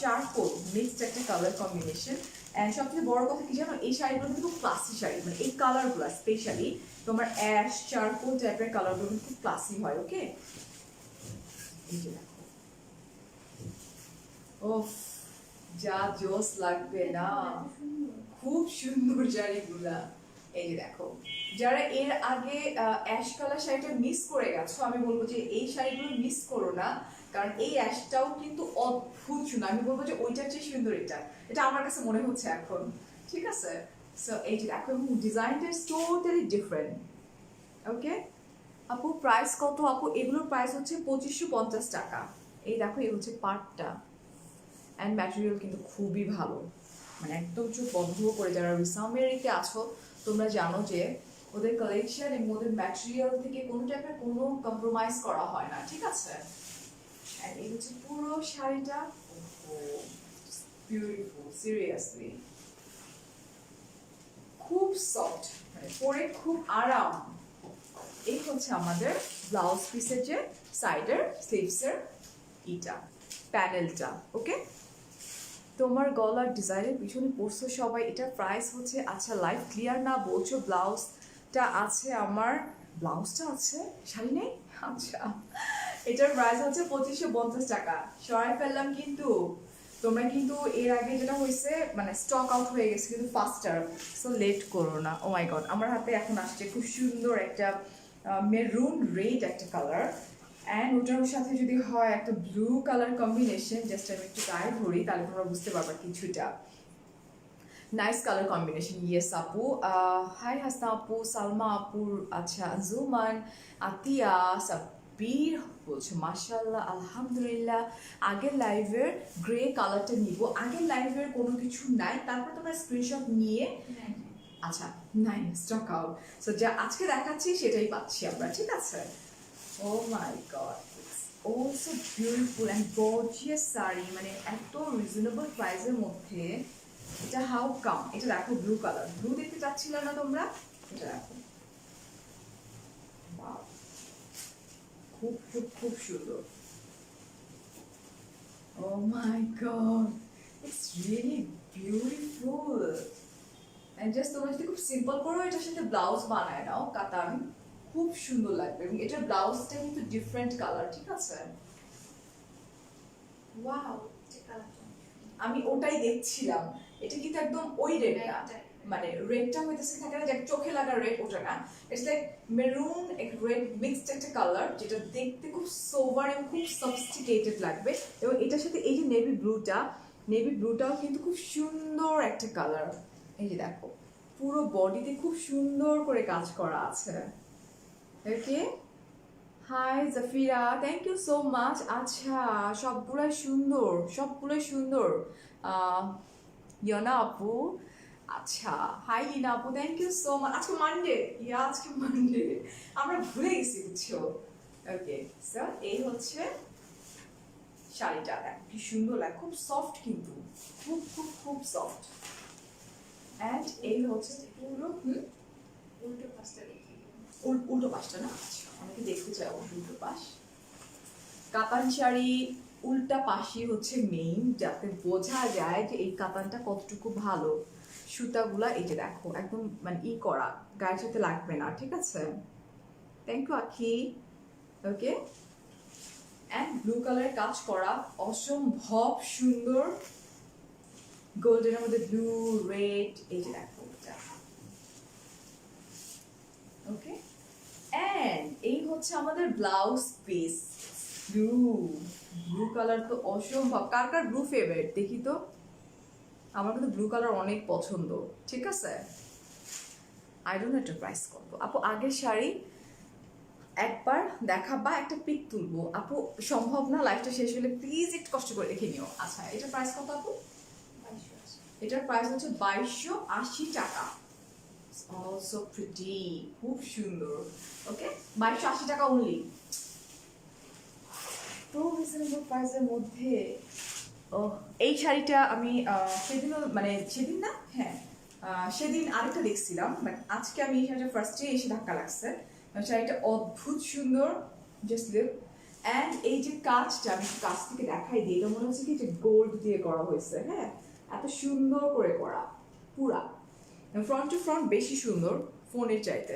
চারকোল মিক্সড একটা কালার কম্বিনেশন। অ্যান্ড সবথেকে বড় কথা কি জানো, এই শাড়িগুলো কিন্তু খুব ক্লাসি শাড়ি, মানে এই কালারগুলো স্পেশালি তোমার অ্যাশ চারকোল টাইপের কালারগুলো কিন্তু খুব ক্লাসি হয়। ওকে এই যে দেখো, ওফ যা জোস লাগবে না, খুব সুন্দর শাড়িগুলা। এই যে দেখো, যারা এর আগে অ্যাশ কালার শাড়িটা মিস করে গেছো, আমি বলবো যে এই শাড়িগুলো মিস করো না, কারণ এই অ্যাশটাও কিন্তু অদ্ভুত সুন্দর। আমি বলবো যে ওইটার চেয়ে সুন্দর এটা, এটা আমার কাছে মনে হচ্ছে এখন। ঠিক আছে, সো এই যে দেখো, ডিজাইনটা টোটালি ডিফারেন্ট। ওকে আপু প্রাইস কত আপু? এগুলোর প্রাইস হচ্ছে 2550 টাকা। এই দেখো, এই হচ্ছে পার্টটা অ্যান্ড ম্যাটেরিয়াল কিন্তু খুবই ভালো, মানে একদম চোখ বন্ধ করে। যারা রিসামেরিতে আছো তোমরা জানো যে ওদের কালেকশন এবং ওদের ম্যাটেরিয়াল থেকে কোনো টাইপের কোনো কম্প্রোমাইজ করা হয় না। ঠিক আছে, আর এই হচ্ছে পুরো শাড়িটা। বিউটিফুল সিরিয়াসলি, খুব সফট, মানে পরে খুব আরাম। এই হচ্ছে আমাদের ব্লাউজ পিসের যে সাইডের স্লিভসের ইটা প্যানেলটা। ওকে তোমার গলার ডিজাইনের পিছনে পড়ছো সবাই। এটা প্রাইস হচ্ছে, আচ্ছা লাইভ ক্লিয়ার না বলছো। ব্লাউজটা আছে আমার, ব্লাউজটা আছে, শাড়ি নেই। আচ্ছা এটার প্রাইস হচ্ছে 2550 টাকা। সরাই ফেললাম কিন্তু, তোমরা কিন্তু এর আগে যেটা হয়েছে মানে স্টক আউট হয়ে গেছে কিন্তু ফাস্টার, সো লেট করো না। ও মাই গড, আমার হাতে এখন আসছে খুব সুন্দর একটা মেরুন রেড একটা কালার, অ্যান্ড ওটার সাথে যদি হয় একটা ব্লু কালার কম্বিনেশন। জাস্ট আমি একটু গায়ে ধরি, তাহলে তোমরা বুঝতে পারবা কিছুটা। Nice colour combination. ইয়েস আপু, হাই হাসনা আপু, সালমা আপুর, আচ্ছা জুমান, আতিয়া, সাব্বির বলছে মাশাআল্লাহ আলহামদুলিল্লাহ। আগের লাইভের গ্রে কালারটা নিব, আগের লাইভের কোনো কিছু নাই, তারপর তোমরা স্ক্রিনশট নিয়ে। আচ্ছা নাই, স্টক আউট। সো যা আজকে দেখাচ্ছি সেটাই পাচ্ছি আমরা। ঠিক আছে, oh my god, it's also beautiful and gorgeous sari, মানে এত রিজনেবল প্রাইসের মধ্যে। এটা হাউ কাম? এটা দেখো ব্লু কালার, ব্লু দেখতে চাচ্ছিল না তোমরা? এটা দেখো, খুব সুন্দর। Oh my god, it's really beautiful. And just তোমরা যদি খুব সিম্পল করো, এটার সাথে ব্লাউজ বানায় নাও কাতান, খুব সুন্দর লাগবে। এবং এটার ব্লাউজটা কিন্তু ডিফারেন্ট কালার, ঠিক আছে? ওয়াও, আমি ওটাই দেখছিলাম, এটা কিন্তু একদম ওই রেডটা, মানে রেডটা হইতেছে থাকে না যে চোখে লাগা রেড, ওটা না। ইটস লাইক মেরুন এক রেড মিক্সড একটা কালার, যেটা দেখতে খুব সোবার এবং খুব সফিস্টিকেটেড লাগবে। এবং এটার সাথে এই যে নেভি ব্লুটাও কিন্তু খুব সুন্দর একটা কালার। এই যে দেখো, পুরো বডিতে খুব সুন্দর করে কাজ করা আছে। Okay, hi Zafira, thank you so much. আচ্ছা, সবগুলোই সুন্দর। ইয়না আপু, আচ্ছা, হাই লিনা আপু, থ্যাংক ইউ সো মাচ। আজকে মানডে, আমরা ভুলে গেছি, বুঝছো? ওকে, সো এই হচ্ছে শাড়িটা, দেখো কি সুন্দর লাগে, খুব সফট, কিন্তু খুব খুব খুব সফট। অ্যান্ড এই হচ্ছে পুরো উল্টো পাশটা দেখি। উল্টো পাশটা না? আচ্ছা, অনেকে দেখতে চাই উল্টো পাশ। কাতান শাড়ি উল্টা পাশই হচ্ছে মেইন, যাতে বোঝা যায় যে এই কাতানটা কতটুকু ভালো। সুতাগুলা এই যে দেখো, একদম মানে করা, গায়ের সাথে লাগবে না, ঠিক আছে? থ্যাংক ইউ আখি। ওকে, অ্যান্ড ব্লু কালারের কাজ করা, অসম্ভব সুন্দর। গোল্ডেনের মধ্যে ব্লু, রেড, এই যে দেখো এটা। ওকে, অ্যান্ড এই হচ্ছে আমাদের ব্লাউজ পিস। ব্লু কালার তো অসম্ভব। কার কার ব্লু ফেভারিট দেখি তো? আমার কিন্তু ব্লু কালার অনেক পছন্দ, ঠিক আছে? আই ডোন্ট নো এটার প্রাইস কত আপু। আগের শাড়ি একবার দেখাবা, একটা পিক তুলবো আপু, সম্ভব না, লাইফটা শেষ হলে প্লিজ একটু কষ্ট করে রেখে নিও। আচ্ছা, এটার প্রাইস কত আপু? এটার প্রাইস হচ্ছে 2280 টাকা। অলসো প্রিটি, খুব সুন্দর। ওকে, 2280 টাকা অনলি, তো রিজনেবল প্রাইসের মধ্যে। এই শাড়িটা আমি সেদিন আরেকটা দেখছিলাম, বাট আজকে আমি এই শাড়িটা ফার্স্টে এসে ধাক্কা লাগছে। শাড়িটা অদ্ভুত সুন্দর, জাস্ট লুক। অ্যান্ড এই যে কাজটা, আমি কাছ থেকে দেখাই দিই, এটা মনে হচ্ছে কি যে গোল্ড দিয়ে করা হয়েছে। হ্যাঁ, এত সুন্দর করে করা পুরা, ফ্রন্ট টু ফ্রন্ট বেশি সুন্দর ফোনের চাইতে।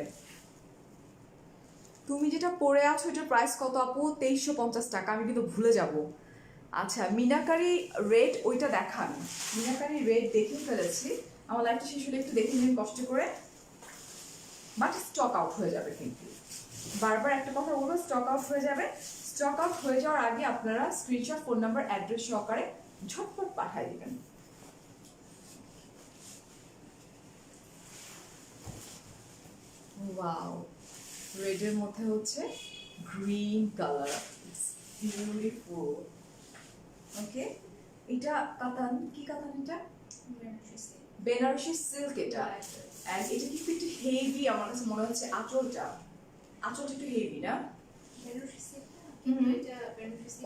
তুমি যেটা পরে আছো এটার প্রাইস কত আপু? 2350 টাকা। আমি কিন্তু ভুলে যাব। আচ্ছা, মিনাকারি রেড ওইটা দেখান। মিনাকারি রেড দেখে ফেলেছি, আমার লাইফটা শেষ হলে একটু দেখে নিন কষ্ট করে, বাট স্টক আউট হয়ে যাবে। কিন্তু বারবার একটা কথা বলবো, স্টক আউট হয়ে যাবে। স্টক আউট হয়ে যাওয়ার আগে আপনারা স্ক্রিনশট, ফোন নাম্বার, অ্যাড্রেস সহকারে ঝটপট পাঠিয়ে দিবেন। ওয়াও, রেডের মধ্যে হচ্ছে গ্রিন কালার, বিউটিফুল। ওকে, এটা কাতান, কি কাতান এটা? বেনারসি সিল্ক এটা। এন্ড এটা কি একটু হেভি, আমার কাছে মনে হচ্ছে আঁচলটা একটু হেভি না?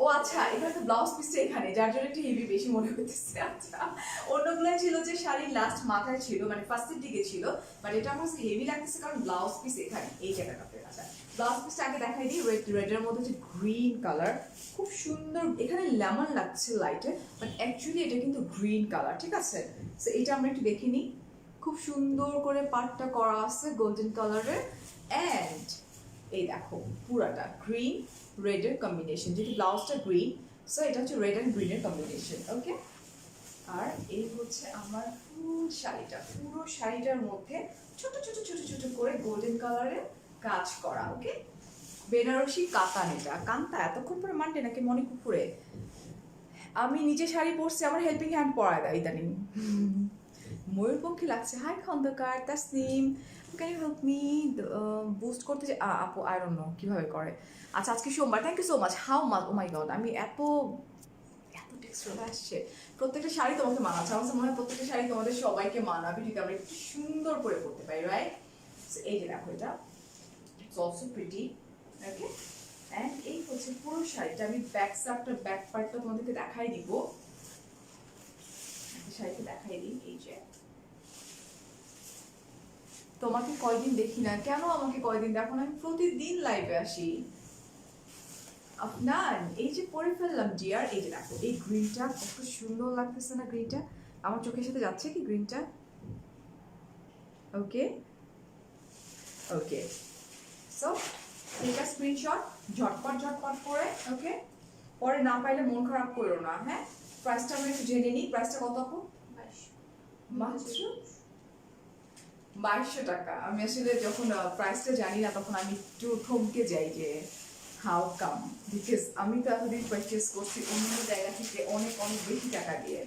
ও আচ্ছা, এটা তো ব্লাউজ পিসটা এখানে, যার জন্য একটু হেভি বেশি মনে হচ্ছে। আচ্ছা, অন্যগুলো ছিল যে শাড়ির লাস্ট মাথায় ছিল, মানে ফার্স্টের দিকে ছিল, বাট এটা আমার কাছে হেভি লাগতেছে কারণ ব্লাউজ পিস এখানে, এই জায়গাটাতে। আচ্ছা, ব্লাউজ পিসটা আগে দেখাই দিই। রেডের মধ্যে হচ্ছে গ্রিন কালার, খুব সুন্দর। এখানে লেমন লাগছে লাইটে, বাট অ্যাকচুয়ালি এটা কিন্তু গ্রিন কালার, ঠিক আছে? সো এটা আমরা একটু দেখে নিই। খুব সুন্দর করে পাটটা করা আছে গোল্ডেন কালারের, অ্যান্ড এই দেখো পুরাটা গ্রিন রেডের কম্বিনেশন, যেহেতু ব্লাউজটা গ্রিন, সো এটা হচ্ছে রেড অ্যান্ড গ্রিনের কম্বিনেশন। ওকে, আর এই হচ্ছে আমার ফুল শাড়িটা। পুরো শাড়িটার মধ্যে ছোট ছোট ছোট ছোট করে গোল্ডেন কালারের কাজ করা। ওকে, বেনারসি কাতান। এটা কান্তা এতক্ষণ পরে মানতে নাকি মনে কুকুরে? আমি নিজে শাড়ি পরছি, আমার হেল্পিং হ্যান্ড পরায় দেয় ইদানিং। ময়ূরপঙ্খী লাগছে। Hi Khandakar, Tasnim, can you help me boost করতে? আপু আই ডোন্ট নো কিভাবে করে। আচ্ছা, আজকে সোমবার, thank you so much. How much, oh my god, আমি এত টেক্সট চলে আসছে। প্রত্যেকটা শাড়ি তোমাকে মানাচ্ছে, আমার মনে হয় প্রত্যেকটা শাড়ি তোমাদের সবাইকে মানাবে যদি আমরা একটু সুন্দর করে পরতে পারি, রাইট? এই যে দেখো, এটা it's also pretty. Okay, and এই হচ্ছে পুরো শাড়িটা। আমি ব্যাক পার্টটা তোমাদেরকে দেখাই দিব, শাড়িটা দেখাই দিই। এই যে, তোমাকে কয়দিন দেখি না কেন? আমাকে কয়দিন দেখো না? আমি প্রতিদিন লাইভে আসি। আফনান এই যে পরে ফেললাম ডিয়ার, এই যে দেখো এই গ্রিনটা কত সুন্দর লাগতেছে না? গ্রিনটা আমার চোখের সাথে যাচ্ছে কি গ্রিনটা? ওকে ওকে, সো এটা স্ক্রিনশট ঝটপট ঝটপট করে। ওকে, পরে না পাইলে মন খারাপ করো না। হ্যাঁ, প্রাইসটা আমরা একটু জেনে নিই। প্রাইসটা কত আপু? 2200 টাকা। আমি আসলে যখন প্রাইসটা জানি না তখন আমি একটু থমকে যাই যে হাউ কাম, বিকজ আমি তো এতদিন পারচেস করছি অন্য জায়গা থেকে অনেক অনেক বেশি টাকা দিয়ে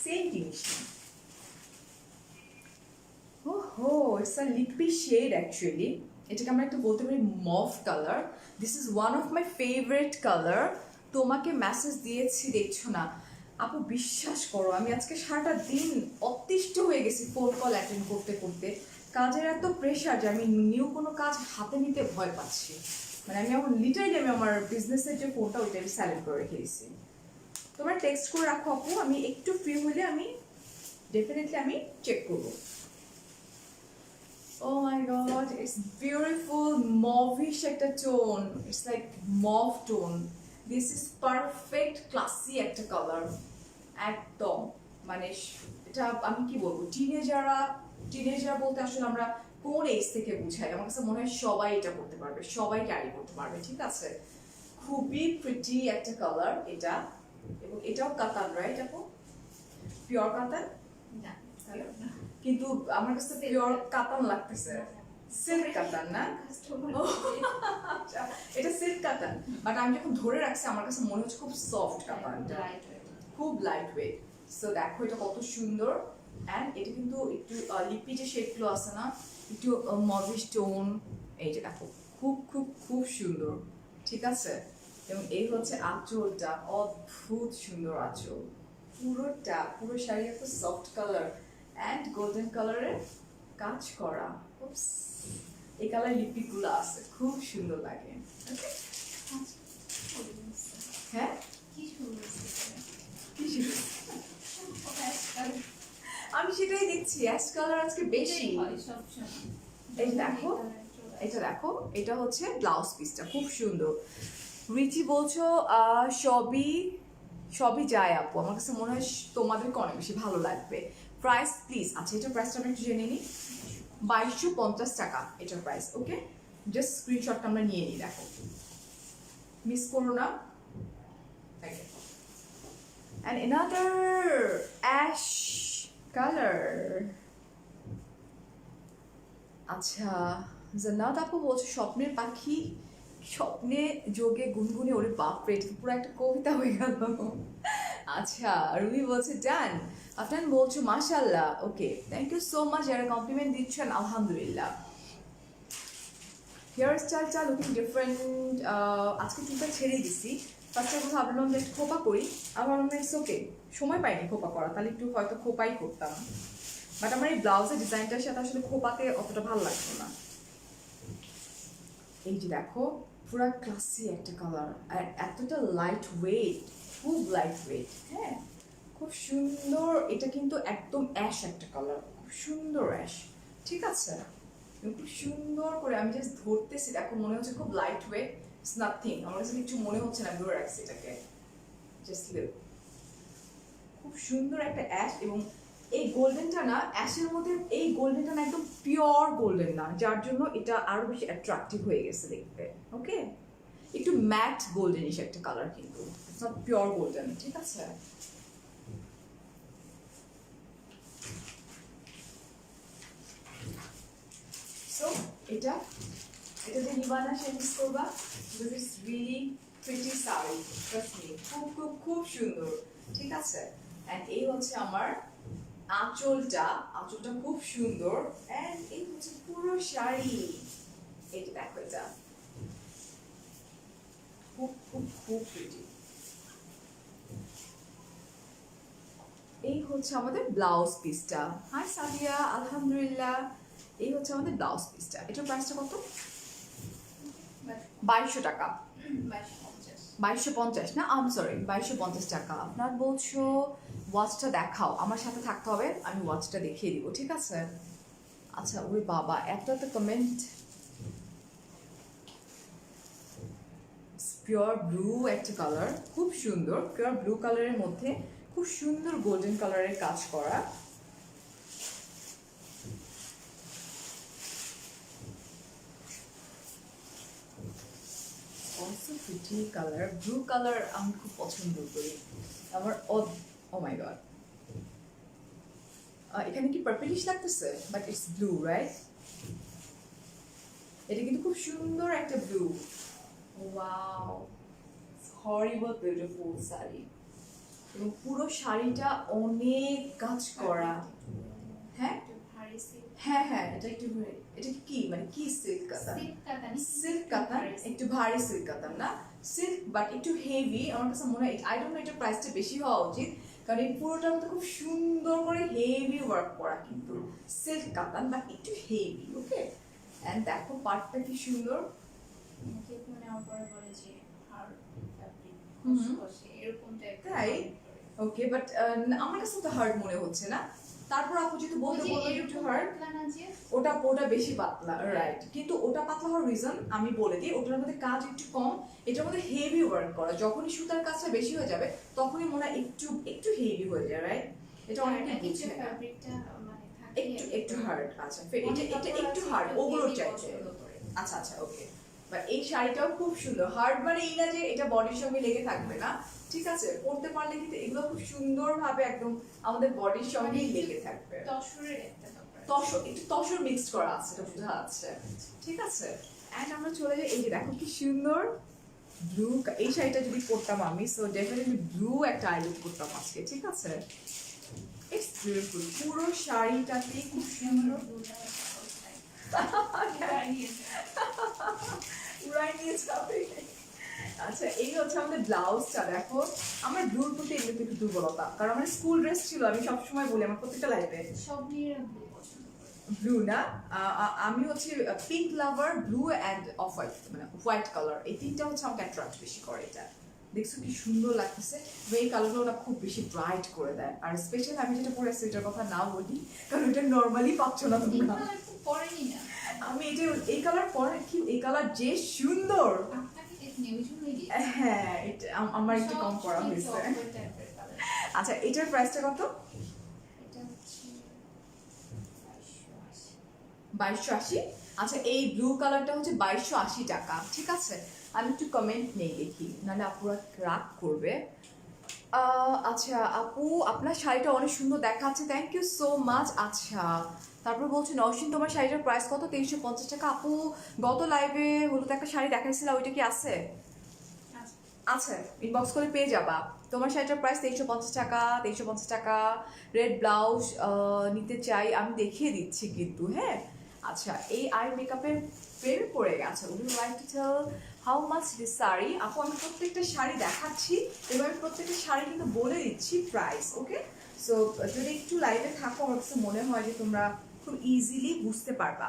সেম জিনিস। ওহো, ইটস আ লিপি শেড অ্যাকচুয়ালি। এটাকে আমরা একটু বলতে পারি mauve colour. This is one of my favourite colour. তোমাকে মেসেজ দিয়েছি, দেখছো না আপু? বিশ্বাস করো আমি আজকে সারাটা দিন অতিষ্ঠ হয়ে গেছি ফোন কল অ্যাটেন্ড করতে করতে। কাজের এত প্রেশার যে আমি নিউ কোনো কাজ হাতে নিতে ভয় পাচ্ছি। মানে আমি এখন লিটারালি আমি আমার বিজনেসের যে ফোনটা ওইটা আমি সাইলেন্ট করে রেখে দিয়েছি। তোমরা টেক্সট করে রাখো আপু, আমি একটু ফ্রি হলে আমি ডেফিনেটলি আমি চেক করবো। Oh my god, it's beautiful mauvish একটা tone. It's like mauve tone. This is perfect classy একটা color. একদম মানে এটা আমি কি বলবো, টিনেজার বলতে আসলে আমরা কোন এজ থেকে বুঝাই? আমার কাছে মনে হয় সবাই এটা করতে পারবে, সবাই ক্যারি করতে পারবে। ঠিক আছে, খুবই প্রিটি একটা কালার এটা। এবং এটাও কাতান, রাইট আপু? পিওর কাতান না, কিন্তু আমার কাছে পিওর কাতান লাগতেছে। সিল্ক কাতান না? আচ্ছা, এটা সিল্ক কাতান, বাট আমি যখন ধরে রাখছি আমার কাছে মনে হচ্ছে খুব সফট কাতানটা, খুব লাইট ওয়েট। সো দেখো এটা কত সুন্দর। অ্যান্ড এটা কিন্তু একটু লিপি যে শেডগুলো আছে না, একটু মভিশ টোন। এই যে দেখো খুব খুব খুব সুন্দর। ঠিক আছে, এবং এই হচ্ছে আঁচলটা, অদ্ভুত সুন্দর আঁচল। পুরো শাড়ি একটা সফট কালার অ্যান্ড গোল্ডেন কালারের কাজ করা। এই কালার লিপগুলো আছে, খুব সুন্দর লাগে। হ্যাঁ, কি সুন্দর কি সুন্দর। আমি সেটাই দেখছি, অ্যাশ কালার আজকে বেশি। এই দেখো, এটা দেখো, এটা হচ্ছে ব্লাউজ পিসটা, খুব সুন্দর। রিচি বলছো সবই যায় আপু, আমার কাছে মনে হয় তোমাদেরকে অনেক বেশি ভালো লাগবে। প্রাইস প্লিজ, আচ্ছা এটার প্রাইসটা আমি একটু জেনে নিই। 2250 টাকা এটার প্রাইস। ওকে, জাস্ট স্ক্রিনশটটা আমরা নিয়ে নিই, দেখো মিস করো না। And another ash color. আচ্ছা, জান্নাত আপু বলছে স্বপ্নের পাখি স্বপ্নে যোগে গুনগুনে, ওরে বাপরে, এটা পুরো একটা কবিতা হয়ে গেল। আচ্ছা, রুবি বলছে ডান। আপনার বলছো মাশাআল্লাহ। ওকে, থ্যাংক ইউ সো মাচ যারা কমপ্লিমেন্ট দিচ্ছেন, আলহামদুলিল্লাহ। হেয়ার স্টাইলটা লুকিং ডিফারেন্ট। আজকে চুলটা ছেড়েই দিছি। ফার্স্টে আমি ভাবলাম যে একটু খোপা করি, আমার মনে হয় ওকে, সময় পাইনি খোপা করা, তাহলে একটু হয়তো খোপাই করতাম। বাট আমার এই ব্লাউজের ডিজাইনটার সাথে আসলে খোপাতে অতটা ভালো লাগতো না। এই যে দেখো পুরা ক্লাসি একটা কালার, আর এতটা লাইট ওয়েট, খুব লাইট ওয়েট। হ্যাঁ, খুব সুন্দর। এটা কিন্তু একদম অ্যাশ একটা কালার, খুব সুন্দর অ্যাশ। ঠিক আছে, খুব সুন্দর করে আমি জাস্ট ধরতেছি, দেখো মনে হচ্ছে খুব লাইট ওয়েট। ইটস নাথিং, আমার কাছে কিছু মনে হচ্ছে না, ধরে রাখছি এটাকে। জাস্ট লুক, খুব সুন্দর একটা অ্যাশ। এবং এই গোল্ডেনটা না, অ্যাশের মধ্যে এই গোল্ডেনটা না একদম পিওর গোল্ডেন না, যার জন্য এটা আরো বেশি অ্যাট্রাকটিভ হয়ে গেছে দেখতে। ওকে, একটু ম্যাট গোল্ডেনিশ একটা কালার, কিন্তু ইটস নট পিওর গোল্ডেন। ঠিক আছে, সো এটা যে নিবা না সে মিস করবা। This is really pretty sari, trust me, খুব খুব খুব সুন্দর। ঠিক আছে, এন্ড এই হচ্ছে আমার আঁচলটা খুব সুন্দর। এন্ড এই হচ্ছে পুরো শাড়ি। এটা দেখো, এটা খুব খুব খুব প্রিটি। এই হচ্ছে আমাদের ব্লাউজ পিসটা। হাই সাদিয়া, আলহামদুলিল্লাহ। এই হচ্ছে আমাদের ব্লাউজ পিসটা। এটার প্রাইসটা কত? 2200 টাকা। 2250 না, আম সরি, 2250 টাকা। আপনার বলছো ওয়াচটা দেখাও, আমার সাথে থাকতে হবে, আমি ওয়াচটা দেখিয়ে দিব। ঠিক আছে, আচ্ছা ওরে বাবা, এত কমেন্ট। পিওর ব্লু একটা কালার, খুব সুন্দর পিওর ব্লু কালারের মধ্যে খুব সুন্দর গোল্ডেন কালারের কাজ করা। Also pretty colour, blue colour আমি খুব পছন্দ করি আমার। ও মাই গড, এখানে কি পার্পলিশ লাগতেছে, বাট ইটস ব্লু রাইট। এটা কিন্তু খুব সুন্দর একটা ব্লু। ওয়াও, হরিবল বিউটিফুল শাড়ি, এবং পুরো শাড়িটা অনেক কাজ করা। হ্যাঁ একটু ভারী silk। হ্যাঁ হ্যাঁ, এটা একটু এটা কি মানে কি সিল্ক কাতান? Silk কাতান, সিল্ক কাতান, একটু ভারী সিল্ক কাতান না, সিল্ক বাট একটু হেভি। আমার কাছে মনে হয় আই ডোন্ট নো এটা প্রাইসটা বেশি হওয়া উচিত, কারণ এই পুরোটার মধ্যে খুব সুন্দর করে হেভি ওয়ার্ক করা, কিন্তু সিল্ক কাতান বাট একটু হেভি। ওকে, এন্ড দেখো পার্টটা কি সুন্দর। অনেকে নেওয়ার পরে বলে যে hard fabric, হুম। খসখসে, এরকম টাইপের তাই? comment করে। ওকে, বাট আমার কাছে তো হার্ড মনে হচ্ছে না। তারপর আপু যেহেতু ওই বলতে যে বললো একটু এরকম হার্ড, পাতলা না যে, ওটা ওটা বেশি পাতলা রাইট, কিন্তু ওটা পাতলা হওয়ার রিজন আমি বলে দিই, ওটার মধ্যে কাজ একটু কম, এটার মধ্যে হেভি ওয়ার্ক করা। যখনই সুতার কাজটা বেশি হয়ে যাবে তখনই মনে হয় একটু একটু হেভি হয়ে যায় রাইট। এটা অনেকে আর বুঝে নিচের না, fabricটা মানে থাকে একটু একটু হার্ড। আচ্ছা এটা অনেক এটা কাপড় একটু আছে হার্ড, ওগুলো heavy চাইছে। পছন্দ করে। আচ্ছা আচ্ছা ওকে, বাট এই শাড়িটাও খুব সুন্দর। হার্ড মানে এই না যে এটা বডির সঙ্গে লেগে থাকবে না, ঠিক আছে, পরতে পারলে কিন্তু এগুলো খুব সুন্দরভাবে একদম আমাদের বডির সঙ্গেই লেগে থাকবে। তসরের একটা ব্যাপার। তসর, একটু তসর মিক্স করা আছে, এটা বোঝা যাচ্ছে, ঠিক আছে। এন্ড আমরা চলে যাই, এই যে দেখো কি সুন্দর ব্লু। এই শাড়িটা যদি পরতাম আমি, সো ডেফিনেটলি ব্লু একটা আই লুক করতাম আজকে, ঠিক আছে। ইটস বিউটিফুল, পুরো শাড়িটাতে খুব সুন্দর। উড়াই নিয়ে যাবে। আচ্ছা, এই হচ্ছে আমাদের ব্লাউজটা। দেখো আমার ব্লুর প্রতি এগুলো একটু দুর্বলতা, কারণ আমার স্কুল ড্রেস ছিল, আমি সবসময় বলি আমার প্রত্যেকটা লাইফে সব মেয়েরা blue পছন্দ করে। ব্লু না, আমি হচ্ছে pink lover, blue and off white, মানে হোয়াইট কালার, এই তিনটা হচ্ছে আমাকে অ্যাট্রাক্ট বেশি করে। এটা দেখছো কি সুন্দর লাগতেছে, এই কালারগুলো ওটা খুব বেশি ব্রাইট করে দেয়। আর স্পেশালি আমি যেটা পরে আসছি এটার কথা না বলি, কারণ এটা নর্মালি পাচ্ছ না এই তোমরা। colour তো পরেনি না। আমি এটা এই কালার পরে কি, এই কালার যে সুন্দর। আপনাকে দেখে ওই জন্যই দিয়েছি। হ্যাঁ, এটা আমার একটু কম করা সব হয়েছে। chocolate type এর colour। আচ্ছা, এটার প্রাইসটা কত? এটা হচ্ছে 2280। 2280। আচ্ছা, এই ব্লু কালারটা হচ্ছে 2280 টাকা, ঠিক আছে। আমি একটু কমেন্ট নেই দেখি, নাহলে আপুরা রাগ করবে। আচ্ছা আপু, আপনার শাড়িটা অনেক সুন্দর দেখাচ্ছে, থ্যাংক ইউ সো মাচ। আচ্ছা, তারপর বলছি নওশিন, তোমার শাড়িটার প্রাইস কত? 2350 টাকা। আপু গত লাইভে হলুদ একটা শাড়ি দেখাইছিল, ওইটা কি আছে? আচ্ছা। আছে, ইনবক্স করে পেয়ে যাবা। তোমার শাড়িটার প্রাইস 2350 টাকা। 2350 টাকা। রেড ব্লাউজ নিতে চাই, আমি দেখিয়ে দিচ্ছি কিন্তু, হ্যাঁ। আচ্ছা, এই আই মেকআপের প্রেমে পড়ে গেছে। Would you like to tell how much this sari? আপু আমি প্রত্যেকটা শাড়ি দেখাচ্ছি এবং আমি প্রত্যেকটা শাড়ি কিন্তু বলে দিচ্ছি প্রাইস, ওকে। সো যদি একটু লাইভে থাকো, আমার কাছে মনে হয় যে তোমরা খুব ইজিলি বুঝতে পারবা,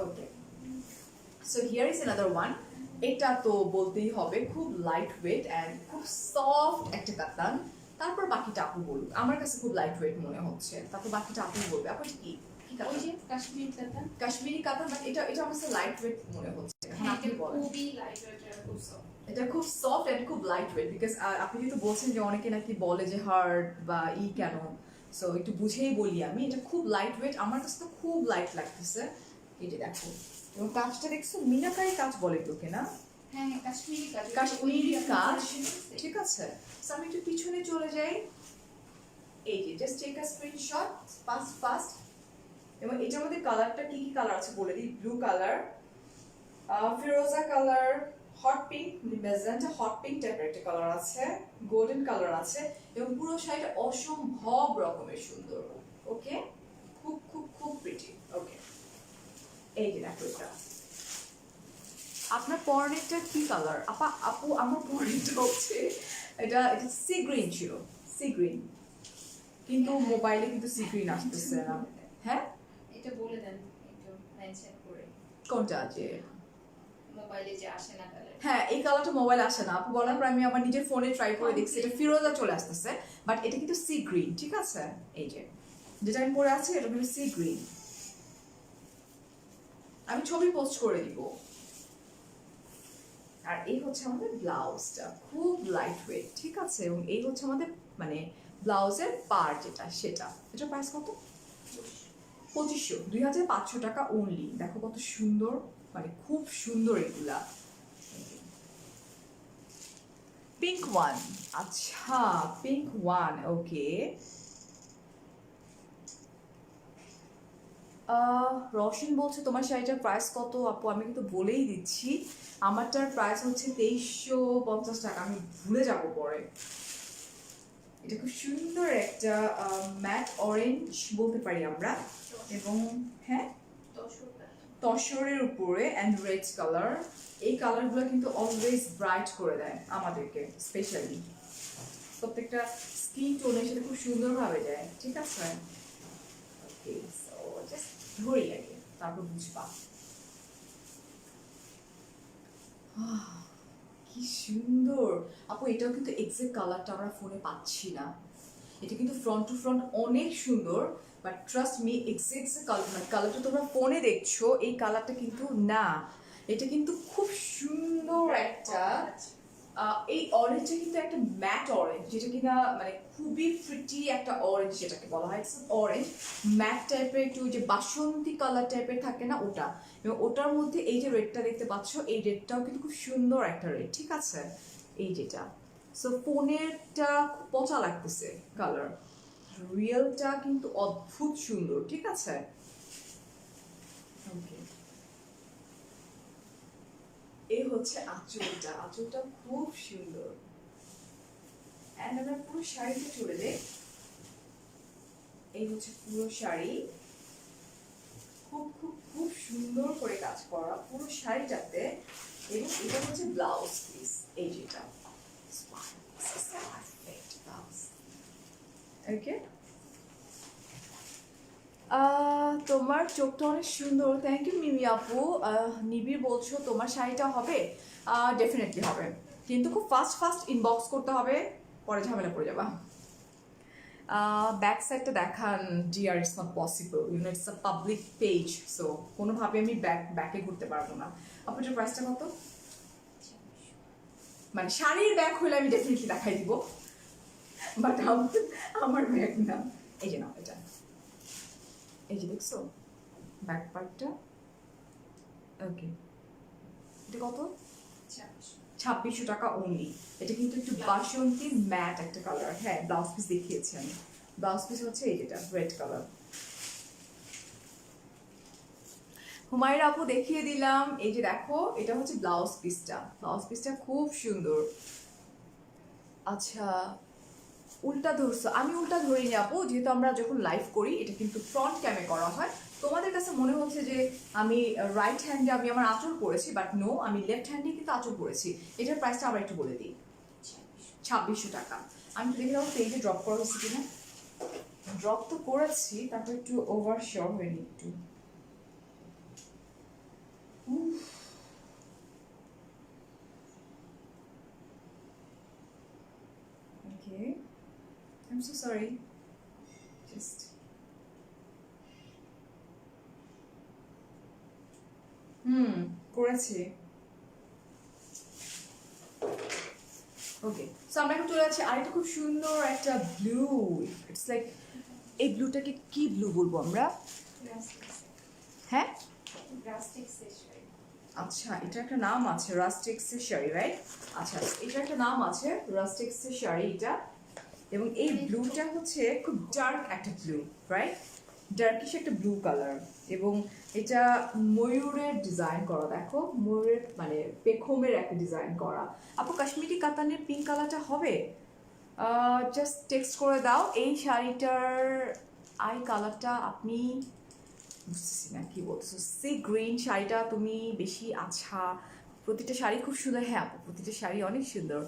okay. So here is another one. এটা তো বলতেই হবে, খুব লাইট ওয়েট অ্যান্ড খুব সফট একটা কাতান। তারপর বাকিটা আপু বলুক, আমার কাছে খুব লাইট ওয়েট মনে হচ্ছে, তারপর বাকিটা আপু বলবে। আপু এটা কি কি ওই কাতান? যে কাশ্মীর কাতান। কাশ্মীরি কাতান, বাট এটা এটা আমার কাছে লাইট ওয়েট মনে হচ্ছে। এখন হ্যাঁ, আপনি এটা বলেন। খুবই লাইট ওয়েট আর খুব সফট। এটা খুব সফট এন্ড খুব লাইট ওয়েট, বিকজ আপনি যেহেতু বলছেন যে অনেকে নাকি বলে যে হার্ড বা কেন, সো একটু বুঝেই বলি আমি, এটা খুব লাইট ওয়েট, আমার কাছে তো খুব লাইট লাগতেছে। এই যে দেখো, এবং কাজটা দেখছো মিনাকারি কাজ বলে এগুলোকে না, হ্যাঁ, কাশ্মীরি কাজ। কাশ্মীরি ওই যে কাজ, আপনার ঠিক আছে। সো আমি একটু পিছনে চলে যাই, এই যে just take a screenshot fast fast. এবং এটার মধ্যে কালারটা কি কি কালার আছে বলে দিই। ব্লু কালার, ফিরোজা colour, hot pink, magenta hot pink টাইপের একটা কালার আছে, গোল্ডেন কালার আছে, এবং পুরো শাড়িটা অসম্ভব রকমের সুন্দর, ওকে। খুব খুব খুব প্রিটি, ওকে। এই যে দেখো, এটা আপনার পরনেরটা কি কালার? আপু আমার পরনেরটা হচ্ছে এটা এটা সি গ্রিন ছিল, সি গ্রিন, কিন্তু মোবাইলে কিন্তু সি গ্রিন আসতেছে না। হ্যাঁ, এটা বলে দেন একটু মেনশন করে, কোনটা যে মোবাইলে যে আসে না কালার। হ্যাঁ, এই কালারটা মোবাইল আসে না। আপু বলার পর আমি আমার নিজের ফোনে ট্রাই করে দেখছি, এটা ফিরোজা চলে আসতেছে, বাট এটা কিন্তু সি গ্রিন, ঠিক আছে। এই যে যেটা আমি পরে আছি এটা কিন্তু সি গ্রিন, আমি ছবি পোস্ট করে দিব। আর এই হচ্ছে আমাদের ব্লাউজটা, খুব লাইট ওয়েট, ঠিক আছে। এবং এই হচ্ছে আমাদের মানে ব্লাউজের পার্ট যেটা, সেটা। এটা প্রাইস কত? 2500, 2500 টাকা অনলি। দেখো কত সুন্দর, মানে খুব সুন্দর এগুলা। পিঙ্ক ওয়ান, আচ্ছা পিঙ্ক ওয়ান, ওকে। রশন বলছে তোমার শাড়িটার প্রাইস কত? আপু আমি কিন্তু বলেই দিচ্ছি, আমারটার প্রাইস হচ্ছে 2350 টাকা। আমি ভুলে যাব পরে। এটা খুব সুন্দর একটা ম্যাট অরেঞ্জ বলতে পারি আমরা, এবং হ্যাঁ তসরের উপরে অ্যান্ড রেড কালার। এই কালারগুলো কিন্তু অলওয়েজ ব্রাইট করে দেয় আমাদেরকে, স্পেশালি প্রত্যেকটা স্কিন টোনের সাথে খুব সুন্দরভাবে দেয়, ঠিক আছে। ওকে, সো জাস্ট ধরি আগে, তারপর বুঝবা। কি সুন্দর আপু, এটাও কিন্তু এক্সাক্ট কালারটা আমরা ফোনে পাচ্ছি না। এটা কিন্তু ফ্রন্ট টু ফ্রন্ট অনেক সুন্দর, বাট ট্রাস্ট মি এক্সাক্ট কালারটা তোমরা ফোনে দেখছো এই কালারটা কিন্তু না। এটা কিন্তু খুব সুন্দর একটা এই অরেঞ্জটা কিন্তু একটা ম্যাট অরেঞ্জ, যেটা কিনা মানে খুবই প্রিটি একটা অরেঞ্জ, যেটাকে বলা হয় অরেঞ্জ ম্যাট টাইপের, একটু যে বাসন্তী কালার টাইপের থাকে না ওটা। এবং ওটার মধ্যে এই যে রেডটা দেখতে পাচ্ছ, এই রেডটাও কিন্তু খুব সুন্দর একটা রেড, ঠিক আছে। এই যেটা, সো ফোনেরটা খুব পচা লাগতেছে কালার, রিয়েলটা কিন্তু অদ্ভুত সুন্দর, ঠিক আছে। ওকে, এই হচ্ছে আঁচলটা, আঁচলটা খুব সুন্দর। এন্ড আমরা পুরো শাড়িতে চলে যাই। এই হচ্ছে পুরো শাড়ি, খুব খুব খুব সুন্দর করে কাজ করা পুরো শাড়িটাতে। এবং এটা হচ্ছে ব্লাউজ পিস, এই যেটা ওকে। তোমার চোখটা অনেক সুন্দর, থ্যাংক ইউ মিমি আপু। নিবিড় বলছো তোমার শাড়িটা হবে, ডেফিনেটলি হবে, কিন্তু খুব ফাস্ট ফাস্ট ইনবক্স করতে হবে, পরে ঝামেলা পড়ে যাবা। ব্যাক সাইডটা দেখান dear, it's not possible, you know it's a public page, so কোনোভাবে আমি ব্যাকে ঘুরতে পারবো না। আপনার প্রাইসটা কত? মানে শাড়ির ব্যাগ হলে আমি ডেফিনেটলি দেখাই দিব, বাট আমার ব্যাগ না। এই যে নাও এটা, এই যে দেখছো ব্যাক পার্টটা, ওকে। এটা কত? 2600 টাকা অনলি। এটা কিন্তু একটু বাসন্তী ম্যাট একটা কালার। হ্যাঁ, ব্লাউজ পিস দেখিয়েছি আমি, ব্লাউজ পিস হচ্ছে এই যেটা রেড কালার। হুমায়রা আপু দেখিয়ে দিলাম, এই যে দেখো এটা হচ্ছে ব্লাউজ পিসটা, ব্লাউজ পিসটা খুব সুন্দর। আচ্ছা, উল্টা ধরছো, আমি উল্টা ধরিনি আপু, যেহেতু আমরা যখন লাইভ করি এটা কিন্তু ফ্রন্ট ক্যামে করা হয়। তোমাদের কাছে মনে হচ্ছে যে আমি রাইট হ্যান্ডে আমি আমার আঁচল পরেছি, বাট নো, আমি লেফট হ্যান্ডে কিন্তু আঁচল পরেছি। এটার প্রাইসটা আবার একটু বলে দিই, 2600 টাকা। আমি তো দেখে যাবো পেজে ড্রপ করা হচ্ছে কিনা, ড্রপ তো করেছি, তারপর একটু ওভার শিওর হয়নি একটু। ওকে, I'm so sorry. Just করেছি। ওকে, সো আমরা এখন চলে যাচ্ছি আরেকটা খুব সুন্দর একটা ব্লু, ইটস লাইক, এই ব্লুটাকে কি ব্লু বলবো আমরা? হ্যাঁ, আচ্ছা এটার একটা নাম আছে, রাস্টিক্সের শাড়ি, রাইট? আচ্ছা, এটার একটা নাম আছে রাস্টিক্সের শাড়ি এটা। এবং এই ব্লুটা হচ্ছে খুব ডার্ক একটা ব্লু, রাইট? ডার্কিশ একটা ব্লু কালার, এবং এটা ময়ূরের ডিজাইন করা, দেখো ময়ূরের মানে পেখমের একটা ডিজাইন করা। আপু কাশ্মীরি কাতানের পিঙ্ক কালারটা হবে? জাস্ট টেক্সট করে দাও। এই শাড়িটার আই কালারটা আপনি বুঝতেছি না কি বলতেছো, সি গ্রিন শাড়িটা তুমি বেশি, আচ্ছা প্রতিটা শাড়ি খুব সুন্দর। হ্যাঁ আপু, প্রতিটা শাড়ি অনেক সুন্দর।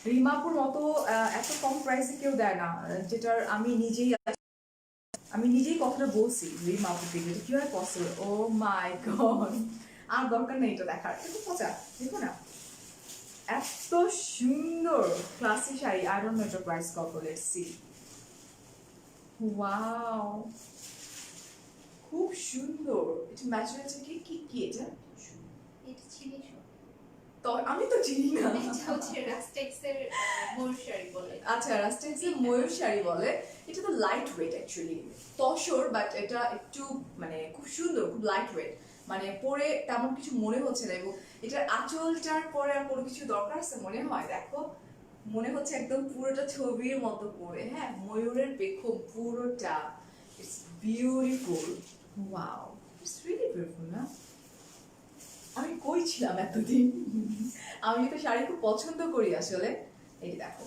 রিমাপুর মতো এত কম প্রাইসে কেউ দেয় না, যেটার আমি নিজেই কথাটা বলছি রিমাপুকে, যেটা কি হয় পসিবল। ও মাই গড, আর দরকার নেই এটা দেখার, একটু পচা দেখো না, এত সুন্দর classy sari. I don't no এটার প্রাইস কত, লেটস সি। ওয়াও, খুব সুন্দর। এটা ম্যাচ হয়েছে কি কি কি এটা? এটা ছিল তো আমি তো চিনি না। এটা হচ্ছে রাস্টেক্সের ময়ূর শাড়ি বলে। আচ্ছা, রাস্টেক্সের ময়ূর শাড়ি বলে। এটা তো light weight actually, tussar, but এটা একটু মানে খুব সুন্দর, খুব লাইট ওয়েট, মানে পরে তেমন কিছু মনে হচ্ছে না। এবং এটার আঁচলটার পরে আর কোনো কিছু দরকার আছে মনে হয়? দেখো, মনে হচ্ছে একদম পুরোটা ছবির মতো পরে, হ্যাঁ, ময়ূরের পেখম পুরোটা। It's beautiful, wow, it's really beautiful না? আমি কই ছিলাম এতদিন? আমি তো শাড়ি খুব পছন্দ করি আসলে। এই যে দেখো,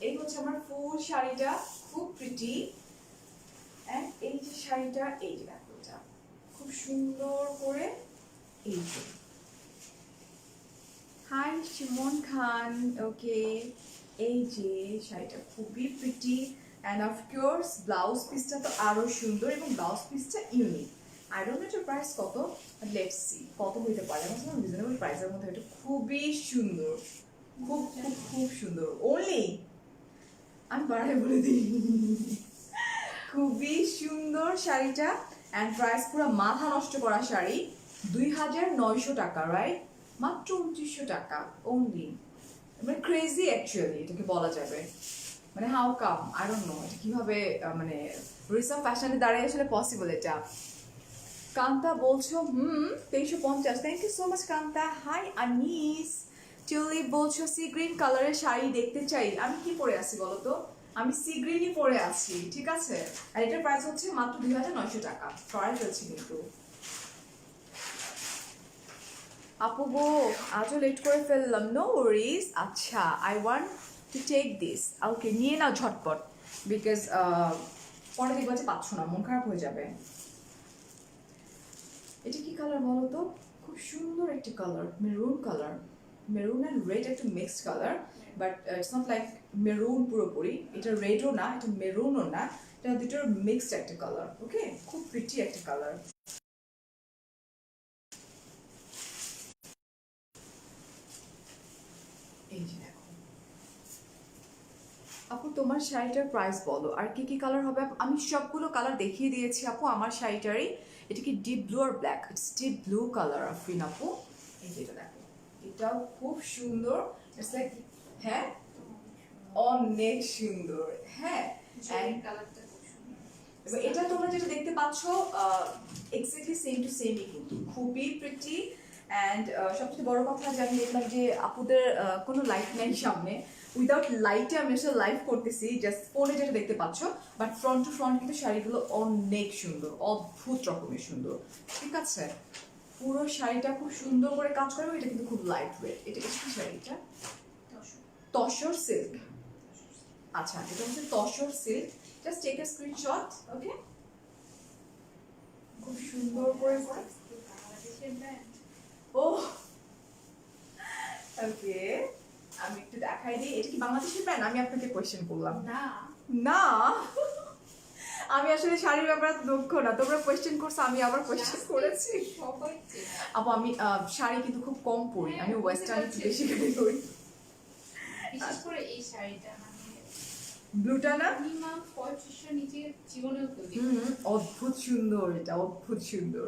এই হচ্ছে আমার ফুল শাড়িটা, খুব প্রিটি। এন্ড এই যে শাড়িটা, এই যে দেখো, এটা খুব সুন্দর করে, এই যে, হাই শিমন খান, ওকে, এই যে শাড়িটা খুবই প্রিটি। অ্যান্ড অফকোর্স ব্লাউজ পিসটা তো আরো সুন্দর, এবং ব্লাউজ পিসটা ইউনিক। আই ডোন্ট নো এটার প্রাইস কত, লেটস সি কত হইতে পারে। আমার রিজনেবল প্রাইসের মধ্যে এটা খুবই সুন্দর, খুব খুব খুব সুন্দর। ওনলি আমি বাড়াই বলে দিই, খুবই সুন্দর শাড়িটা। অ্যান্ড প্রাইস পুরো মাথা নষ্ট করা শাড়ি, 2900 টাকা, রাইট? মাত্র 2900 টাকা ওনলি। মানে ক্রেজি অ্যাকচুয়ালি এটাকে বলা যাবে। মানে how come, I don't know এটা কিভাবে মানে রিসম ফ্যাশনে দাঁড়িয়ে আসলে পসিবল এটা। কান্তা বলছো 2350, thank you so much Kanta. Hi Anis. Tulip বলছো সি গ্রিন কালারের শাড়ি দেখতে চাই। আমি কি পরে আছি বলো তো? আমি সি গ্রিনই পরে আছি, ঠিক আছে? আর এটার প্রাইস হচ্ছে মাত্র 2900 টাকা। সরাই ফেলছি কিন্তু। আপু গো, আজও লেট করে ফেললাম, নো ওয়ারিজ। আচ্ছা, I want to take this, okay, নিয়ে নাও ঝটপট, বিকজ পরে দেখবা যে পাচ্ছ না, মন খারাপ হয়ে যাবে। এটা কি কালার বলো তো? খুব সুন্দর একটা colour, maroon colour, maroon and red একটা mixed colour, but it's not like maroon পুরোপুরি। এটা রেডও না, এটা মেরুনও না, এটা দুটোর মিক্সড একটা কালার। ওকে, খুব প্রিটি একটা কালার। এই যে দেখো আপু, তোমার শাড়িটার প্রাইস বলো, আর কি কি কালার হবে? আমি সবগুলো কালার দেখিয়ে দিয়েছি আপু আমার শাড়িটারই। এটা কি ডিপ ব্লু আর black? It's deep blue colour Afrin আপু। এই যে এটা দেখো, এটাও খুব সুন্দর, ইটস লাইক, হ্যাঁ, অনেক সুন্দর, হ্যাঁ। জলের কালারটা খুব সুন্দর। এবার এটা তোমরা যেটা দেখতে পাচ্ছ এক্স্যাক্টলি সেম টু সেমই, কিন্তু খুবই প্রিটি। অ্যান্ড সবচেয়ে বড় কথা যে আমি দেখলাম যে আপুদের কোনো লাইট নেই সামনে, উইদাউট লাইটে আমি আসলে লাইভ করতেছি, জাস্ট ফোনে যেটা দেখতে পাচ্ছ, বাট ফ্রন্ট টু ফ্রন্ট কিন্তু শাড়িগুলো অনেক সুন্দর, অদ্ভুত রকমের সুন্দর, ঠিক আছে? পুরো শাড়িটা খুব সুন্দর করে কাজ করবে। এটা কিন্তু খুব লাইট ওয়েট। এটা কি শাড়িটা? তসর সিল্ক। আচ্ছা, এটা হচ্ছে tussar silk. Just take a screenshot, okay? খুব সুন্দর করে বাংলাদেশের ব্র্যান্ড। ও ওকে, আমি একটু দেখাই দিই। এটা কি বাংলাদেশের ব্র্যান্ড? আমি আপনাকে কোয়েশ্চেন করলাম। না, না, আমি আসলে শাড়ির ব্যাপারে দক্ষ না। তোমরা কোয়েশ্চেন করছো, আমি আবার কোয়েশ্চেন করেছি। সবাই চেনে। আপু আমি শাড়ি কিন্তু খুব কম পরি, আমি হ্যাঁ, ওয়েস্টার্ন বুঝতে একটু পারছি। বেশি করে পরি। বিশেষ করে এই শাড়িটা মানে ব্লুটা না? মিনিমাম 3500 নিচে জীবনেও কেউ দেখবে না। অদ্ভুত সুন্দর, এটা অদ্ভুত সুন্দর।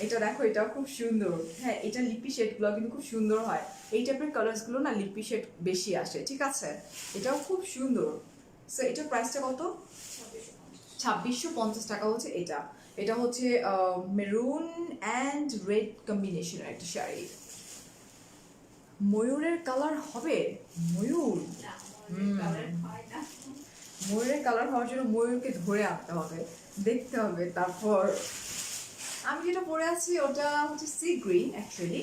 এটা দেখো, এটাও খুব সুন্দর। হ্যাঁ, এটা লিপি শেড গুলো কিন্তু খুব সুন্দর হয়। এই টাইপের কালার্স গুলো না লিপি শেড বেশি আসে, ঠিক আছে? এটাও খুব সুন্দর। সো এটার প্রাইসটা কত? 2650 টাকা হচ্ছে এটা। এটা হচ্ছে মেরুন অ্যান্ড রেড কম্বিনেশনের একটা শাড়ি। ময়ূরের কালার হবে? ময়ূর, না, ময়ূরের কালার হয় না। ময়ূরের কালার হওয়ার জন্য ময়ূরকে ধরে আনতে হবে, দেখতে হবে। তারপর আমি যেটা পরে আছি ওটা হচ্ছে সি গ্রিন অ্যাকচুয়ালি।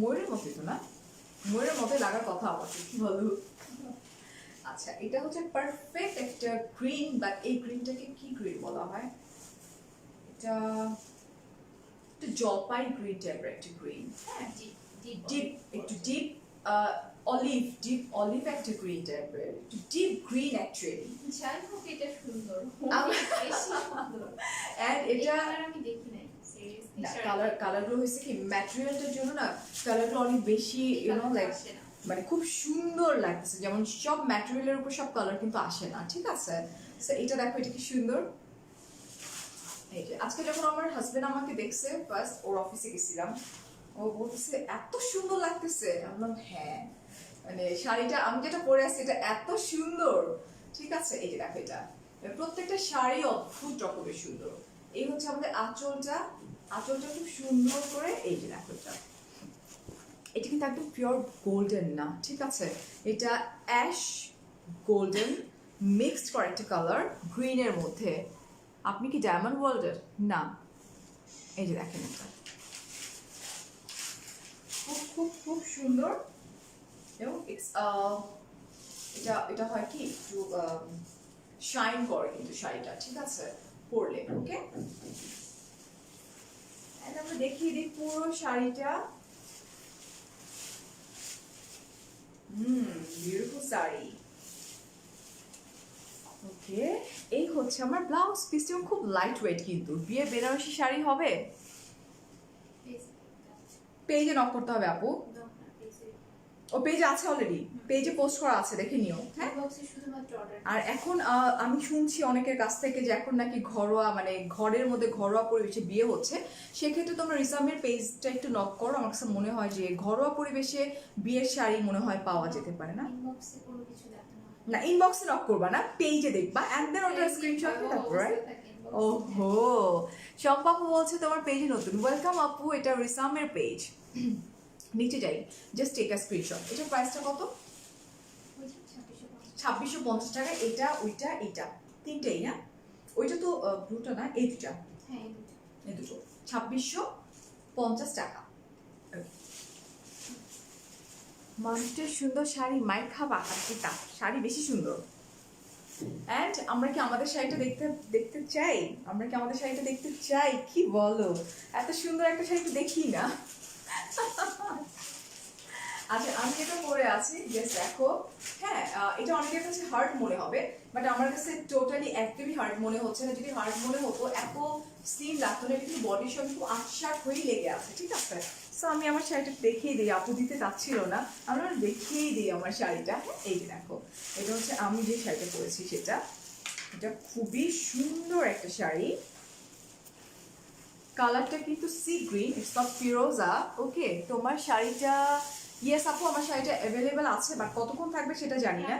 ময়ূরের মতোই তো না? ময়ূরের মতোই লাগার কথা আমার, কি বলো? আচ্ছা, এটা হচ্ছে পারফেক্ট একটা গ্রিন, বাট এই গ্রিনটাকে কি গ্রিন বলা হয়? এটা একটু জলপাই গ্রিন টাইপের একটা গ্রিন, হ্যাঁ, ডিপ, একটু ডিপ অলিভ, ডিপ অলিভ একটা গ্রিন টাইপের, একটু ডিপ গ্রিন অ্যাকচুয়ালি। যাই হোক, এটা সুন্দর, আমার- অনেক বেশি সুন্দর। অ্যান্ড এই এটা কালার আমি দেখি নাই সিরিয়াসলি। কালারগুলো হয়েছে কি ম্যাটেরিয়ালটার জন্য না, কালারগুলো অনেক বেশি লাইক মানে খুব সুন্দর লাগতেছে। যেমন সব ম্যাটেরিয়ালের উপর সব কালার কিন্তু আসে না, ঠিক আছে? সো এটা দেখো, এটা কি সুন্দর। এই যে আজকে যখন আমার হাজবেন্ড আমাকে দেখছে ফার্স্ট, ওর অফিসে গেছিলাম, ও ও বলতেছে এত সুন্দর লাগতেছে, আমি বললাম হ্যাঁ, মানে শাড়িটা আমি যেটা পরে আছি এটা এত সুন্দর। ঠিক আছে, এই যে দেখো এটা প্রত্যেকটা শাড়ি অদ্ভুত রকমের সুন্দর। এই হচ্ছে আমাদের আঁচলটা, আঁচলটা খুব সুন্দর করে, এই যে দেখো এটা কিন্তু একদম পিওর গোল্ডেন না, ঠিক আছে, এটা অ্যাশ গোল্ডেন মিক্সড করা একটা কালার গ্রিনের মধ্যে। আপনি কি ডায়মন্ড ওয়ার্ল্ডের? না, এই যে দেখেন এটা খুব খুব খুব সুন্দর। এবং এটা এটা হয় কি একটু শাইন করে কিন্তু শাড়িটা, ঠিক আছে, পরলে। ওকে, আমরা দেখিয়ে দিই পুরো শাড়িটা। বিউটিফুল শাড়ি। ওকে, এই হচ্ছে আমার ব্লাউজ পিস, এবং খুব লাইট ওয়েট, কিন্তু বিয়ে বেনারসি শাড়ি হবে। পেজে নক করতে হবে আপু, ও পেজে আছে অলরেডি, পেজে পোস্ট করা আছে, দেখে নিও। হ্যাঁ, আর এখন আমি শুনছি অনেকের কাছ থেকে যে এখন নাকি ঘরোয়া, মানে ঘরের মধ্যে ঘরোয়া পরিবেশে বিয়ে হচ্ছে। সেক্ষেত্রে তোমরা রিসামের পেজটা একটু নক করো, আমার কাছে মনে হয় যে ঘরোয়া পরিবেশে বিয়ের শাড়ি মনে হয় পাওয়া যেতে পারে। না না, ইনবক্সে নক করবা না, পেজে দেখবা, এন্ড দেন ওটার স্ক্রিনশট নিয়ে তারপর। ওহো, শম্পাপু বলছে তোমার পেজে নতুন, ওয়েলকাম আপু, এটা রিসামের পেজ। নিচে যাই, জাস্ট টেক আ স্ক্রিনশট। এটার প্রাইসটা কত? 2650 টাকা। এটা ওইটা এটা তিনটেই না, ওইটা তো ব্লুটা না, এই দুটা, এই দুটো 2650 টাকা। মানুষের সুন্দর শাড়ি মাইক খাবা, আর কি তা শাড়ি বেশি সুন্দর। অ্যান্ড আমরা কি আমাদের শাড়িটা দেখতে দেখতে চাই? আমরা কি আমাদের শাড়িটা দেখতে চাই? কি বলো, এত সুন্দর একটা শাড়ি তো দেখি না। আচ্ছা, আমি যেটা পরে আছি জাস্ট দেখো। হ্যাঁ, এটা অনেকের কাছে হার্ড মনে হবে, বাট আমার কাছে টোটালি একদমই হার্ড মনে হচ্ছে না। যদি হার্ড মনে হতো এত স্লিম লাগতো না, কিন্তু বডির সঙ্গে খুব আটসাট হয়েই লেগে আছে, ঠিক আছে। সো আমি আমার শাড়িটা দেখিয়ে দিই, আপু দিতে চাচ্ছিল না, আমরা দেখিয়েই দিই আমার শাড়িটা। হ্যাঁ, এই যে দেখো, এটা হচ্ছে আমি যে শাড়িটা পরেছি সেটা, এটা খুবই সুন্দর একটা শাড়ি। কালারটা কিন্তু সি গ্রিন, ইটস নট ফিরোজা। ওকে, তোমার শাড়িটা, ইয়েস আপু আমার শাড়িটা অ্যাভেলেবেল আছে, বাট কতক্ষণ থাকবে সেটা জানি না।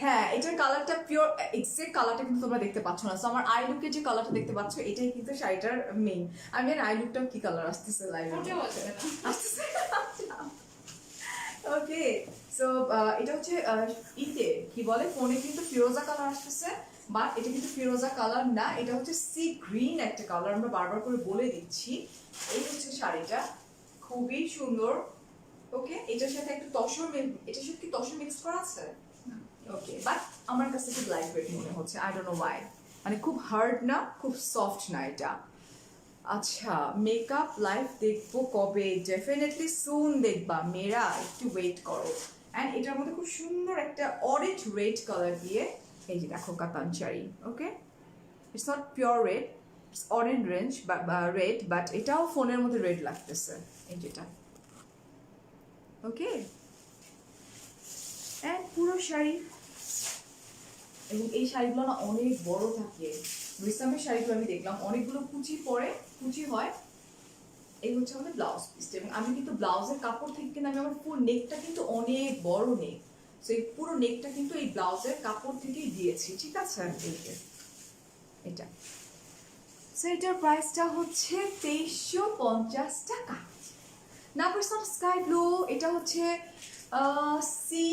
হ্যাঁ, এটার কালারটা পিওর এক্সাক্ট কালারটা কিন্তু তোমরা দেখতে পাচ্ছ না। সো আমার আই লুকে যে কালারটা দেখতে পাচ্ছ এটাই কিন্তু শাড়িটার মেইন। আমি আর আই লুকটা কি কালার আসতেছে লাইভে আসতেছে। ওকে, সো এটা হচ্ছে ইতে কি বলে, ফোনে কিন্তু ফিরোজা কালার আসতেছে, বাট এটা কিন্তু ফিরোজা কালার না, এটা হচ্ছে সি গ্রিন একটা কালার। আমরা বারবার করে বলে দিচ্ছি। এই হচ্ছে শাড়িটা, খুবই সুন্দর। ওকে, এটার সাথে একটু তসর, এটার সাথে কি তসর মিক্স করা আছে? ওকে, বাট আমার কাছে খুব লাইট ওয়েট মনে হচ্ছে, আই ডোন্ট নো ওয়াই। মানে খুব হার্ড না, খুব সফট না এটা। আচ্ছা, মেকআপ লাইভ দেখবো কবে? ডেফিনেটলি সুন দেখবা মেয়েরা, একটু ওয়েট করো। অ্যান্ড এটার মধ্যে খুব সুন্দর একটা অরেঞ্জ রেড কালার দিয়ে, এই যে দেখো কাতান sari. Okay, it's not pure red, it's orange range red, but এটাও ফোনের মধ্যে রেড লাগতেছে, এই যেটা। ওকে, অ্যান্ড পুরো শাড়ি, এবং এই শাড়িগুলো না অনেক বড় থাকে। রিসামের শাড়িগুলো আমি দেখলাম অনেকগুলো কুচি পরে, কুচি হয়। এই হচ্ছে আমাদের ব্লাউজ পিস, এবং আমি কিন্তু ব্লাউজের কাপড় থেকে কিন্তু আমি আমার ফুল নেকটা কিন্তু অনেক বড় নেক, তো এই পুরো নেকটা কিন্তু এই ব্লাউজের কাপড় থেকেই দিয়েছি, ঠিক আছে। এই যে এটা, সো এটার প্রাইসটা হচ্ছে 2350 টাকা। না পারসন স্কাই ব্লু, এটা হচ্ছে সি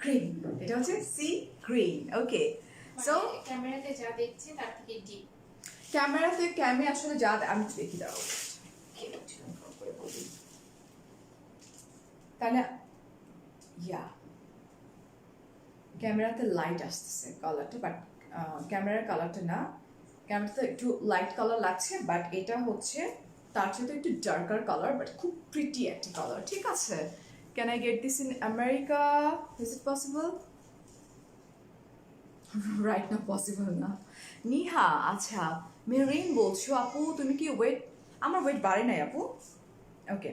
গ্রিন, এটা হচ্ছে সি গ্রিন। ওকে, সো ক্যামেরাতে যা দেখছি তার থেকে ডিপ। ক্যামে আসলে যা আমি দেখি, দাও তাহলে, ইয়া ক্যামেরাতে লাইট আসতেছে কালারটা, বাট ক্যামেরার কালারটা না, ক্যামেরাতে একটু লাইট কালার লাগছে, বাট এটা হচ্ছে তার সাথে একটু ডার্কার কালার, বাট খুব প্রিটি একটা কালার, ঠিক আছে। Can I get this in America? Is it possible? Right না, পসিবল না। নিহা, আচ্ছা মেরিন বলছো আপু, তুমি কি ওয়েট? আমার ওয়েট বাড়ে নাই আপু। Okay,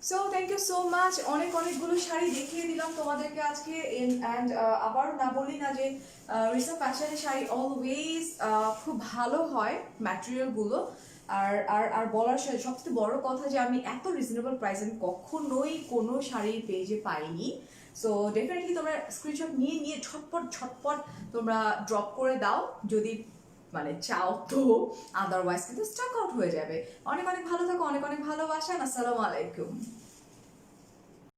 so thank you so much. অনেকগুলো শাড়ি দেখিয়ে দিলাম তোমাদেরকে আজকে। অ্যান্ড আবার না বলি না যে রিসা ফ্যাশনের শাড়ি অলওয়েজ খুব ভালো হয় ম্যাটেরিয়ালগুলো। আর আর আর বলার সবচেয়ে বড় কথা যে আমি এত রিজনেবল প্রাইস আমি কখনোই কোনো শাড়ির পেজে পাইনি। সো ডেফিনেটলি তোমরা স্ক্রিনশট নিয়ে নিয়ে ঝটপট ঝটপট তোমরা ড্রপ করে দাও যদি মানে চাও তো, আদারওয়াইজ কিন্তু স্টক আউট হয়ে যাবে। অনেক অনেক ভালো থাকো, অনেক অনেক ভালোবাসা, আসসালামু আলাইকুম।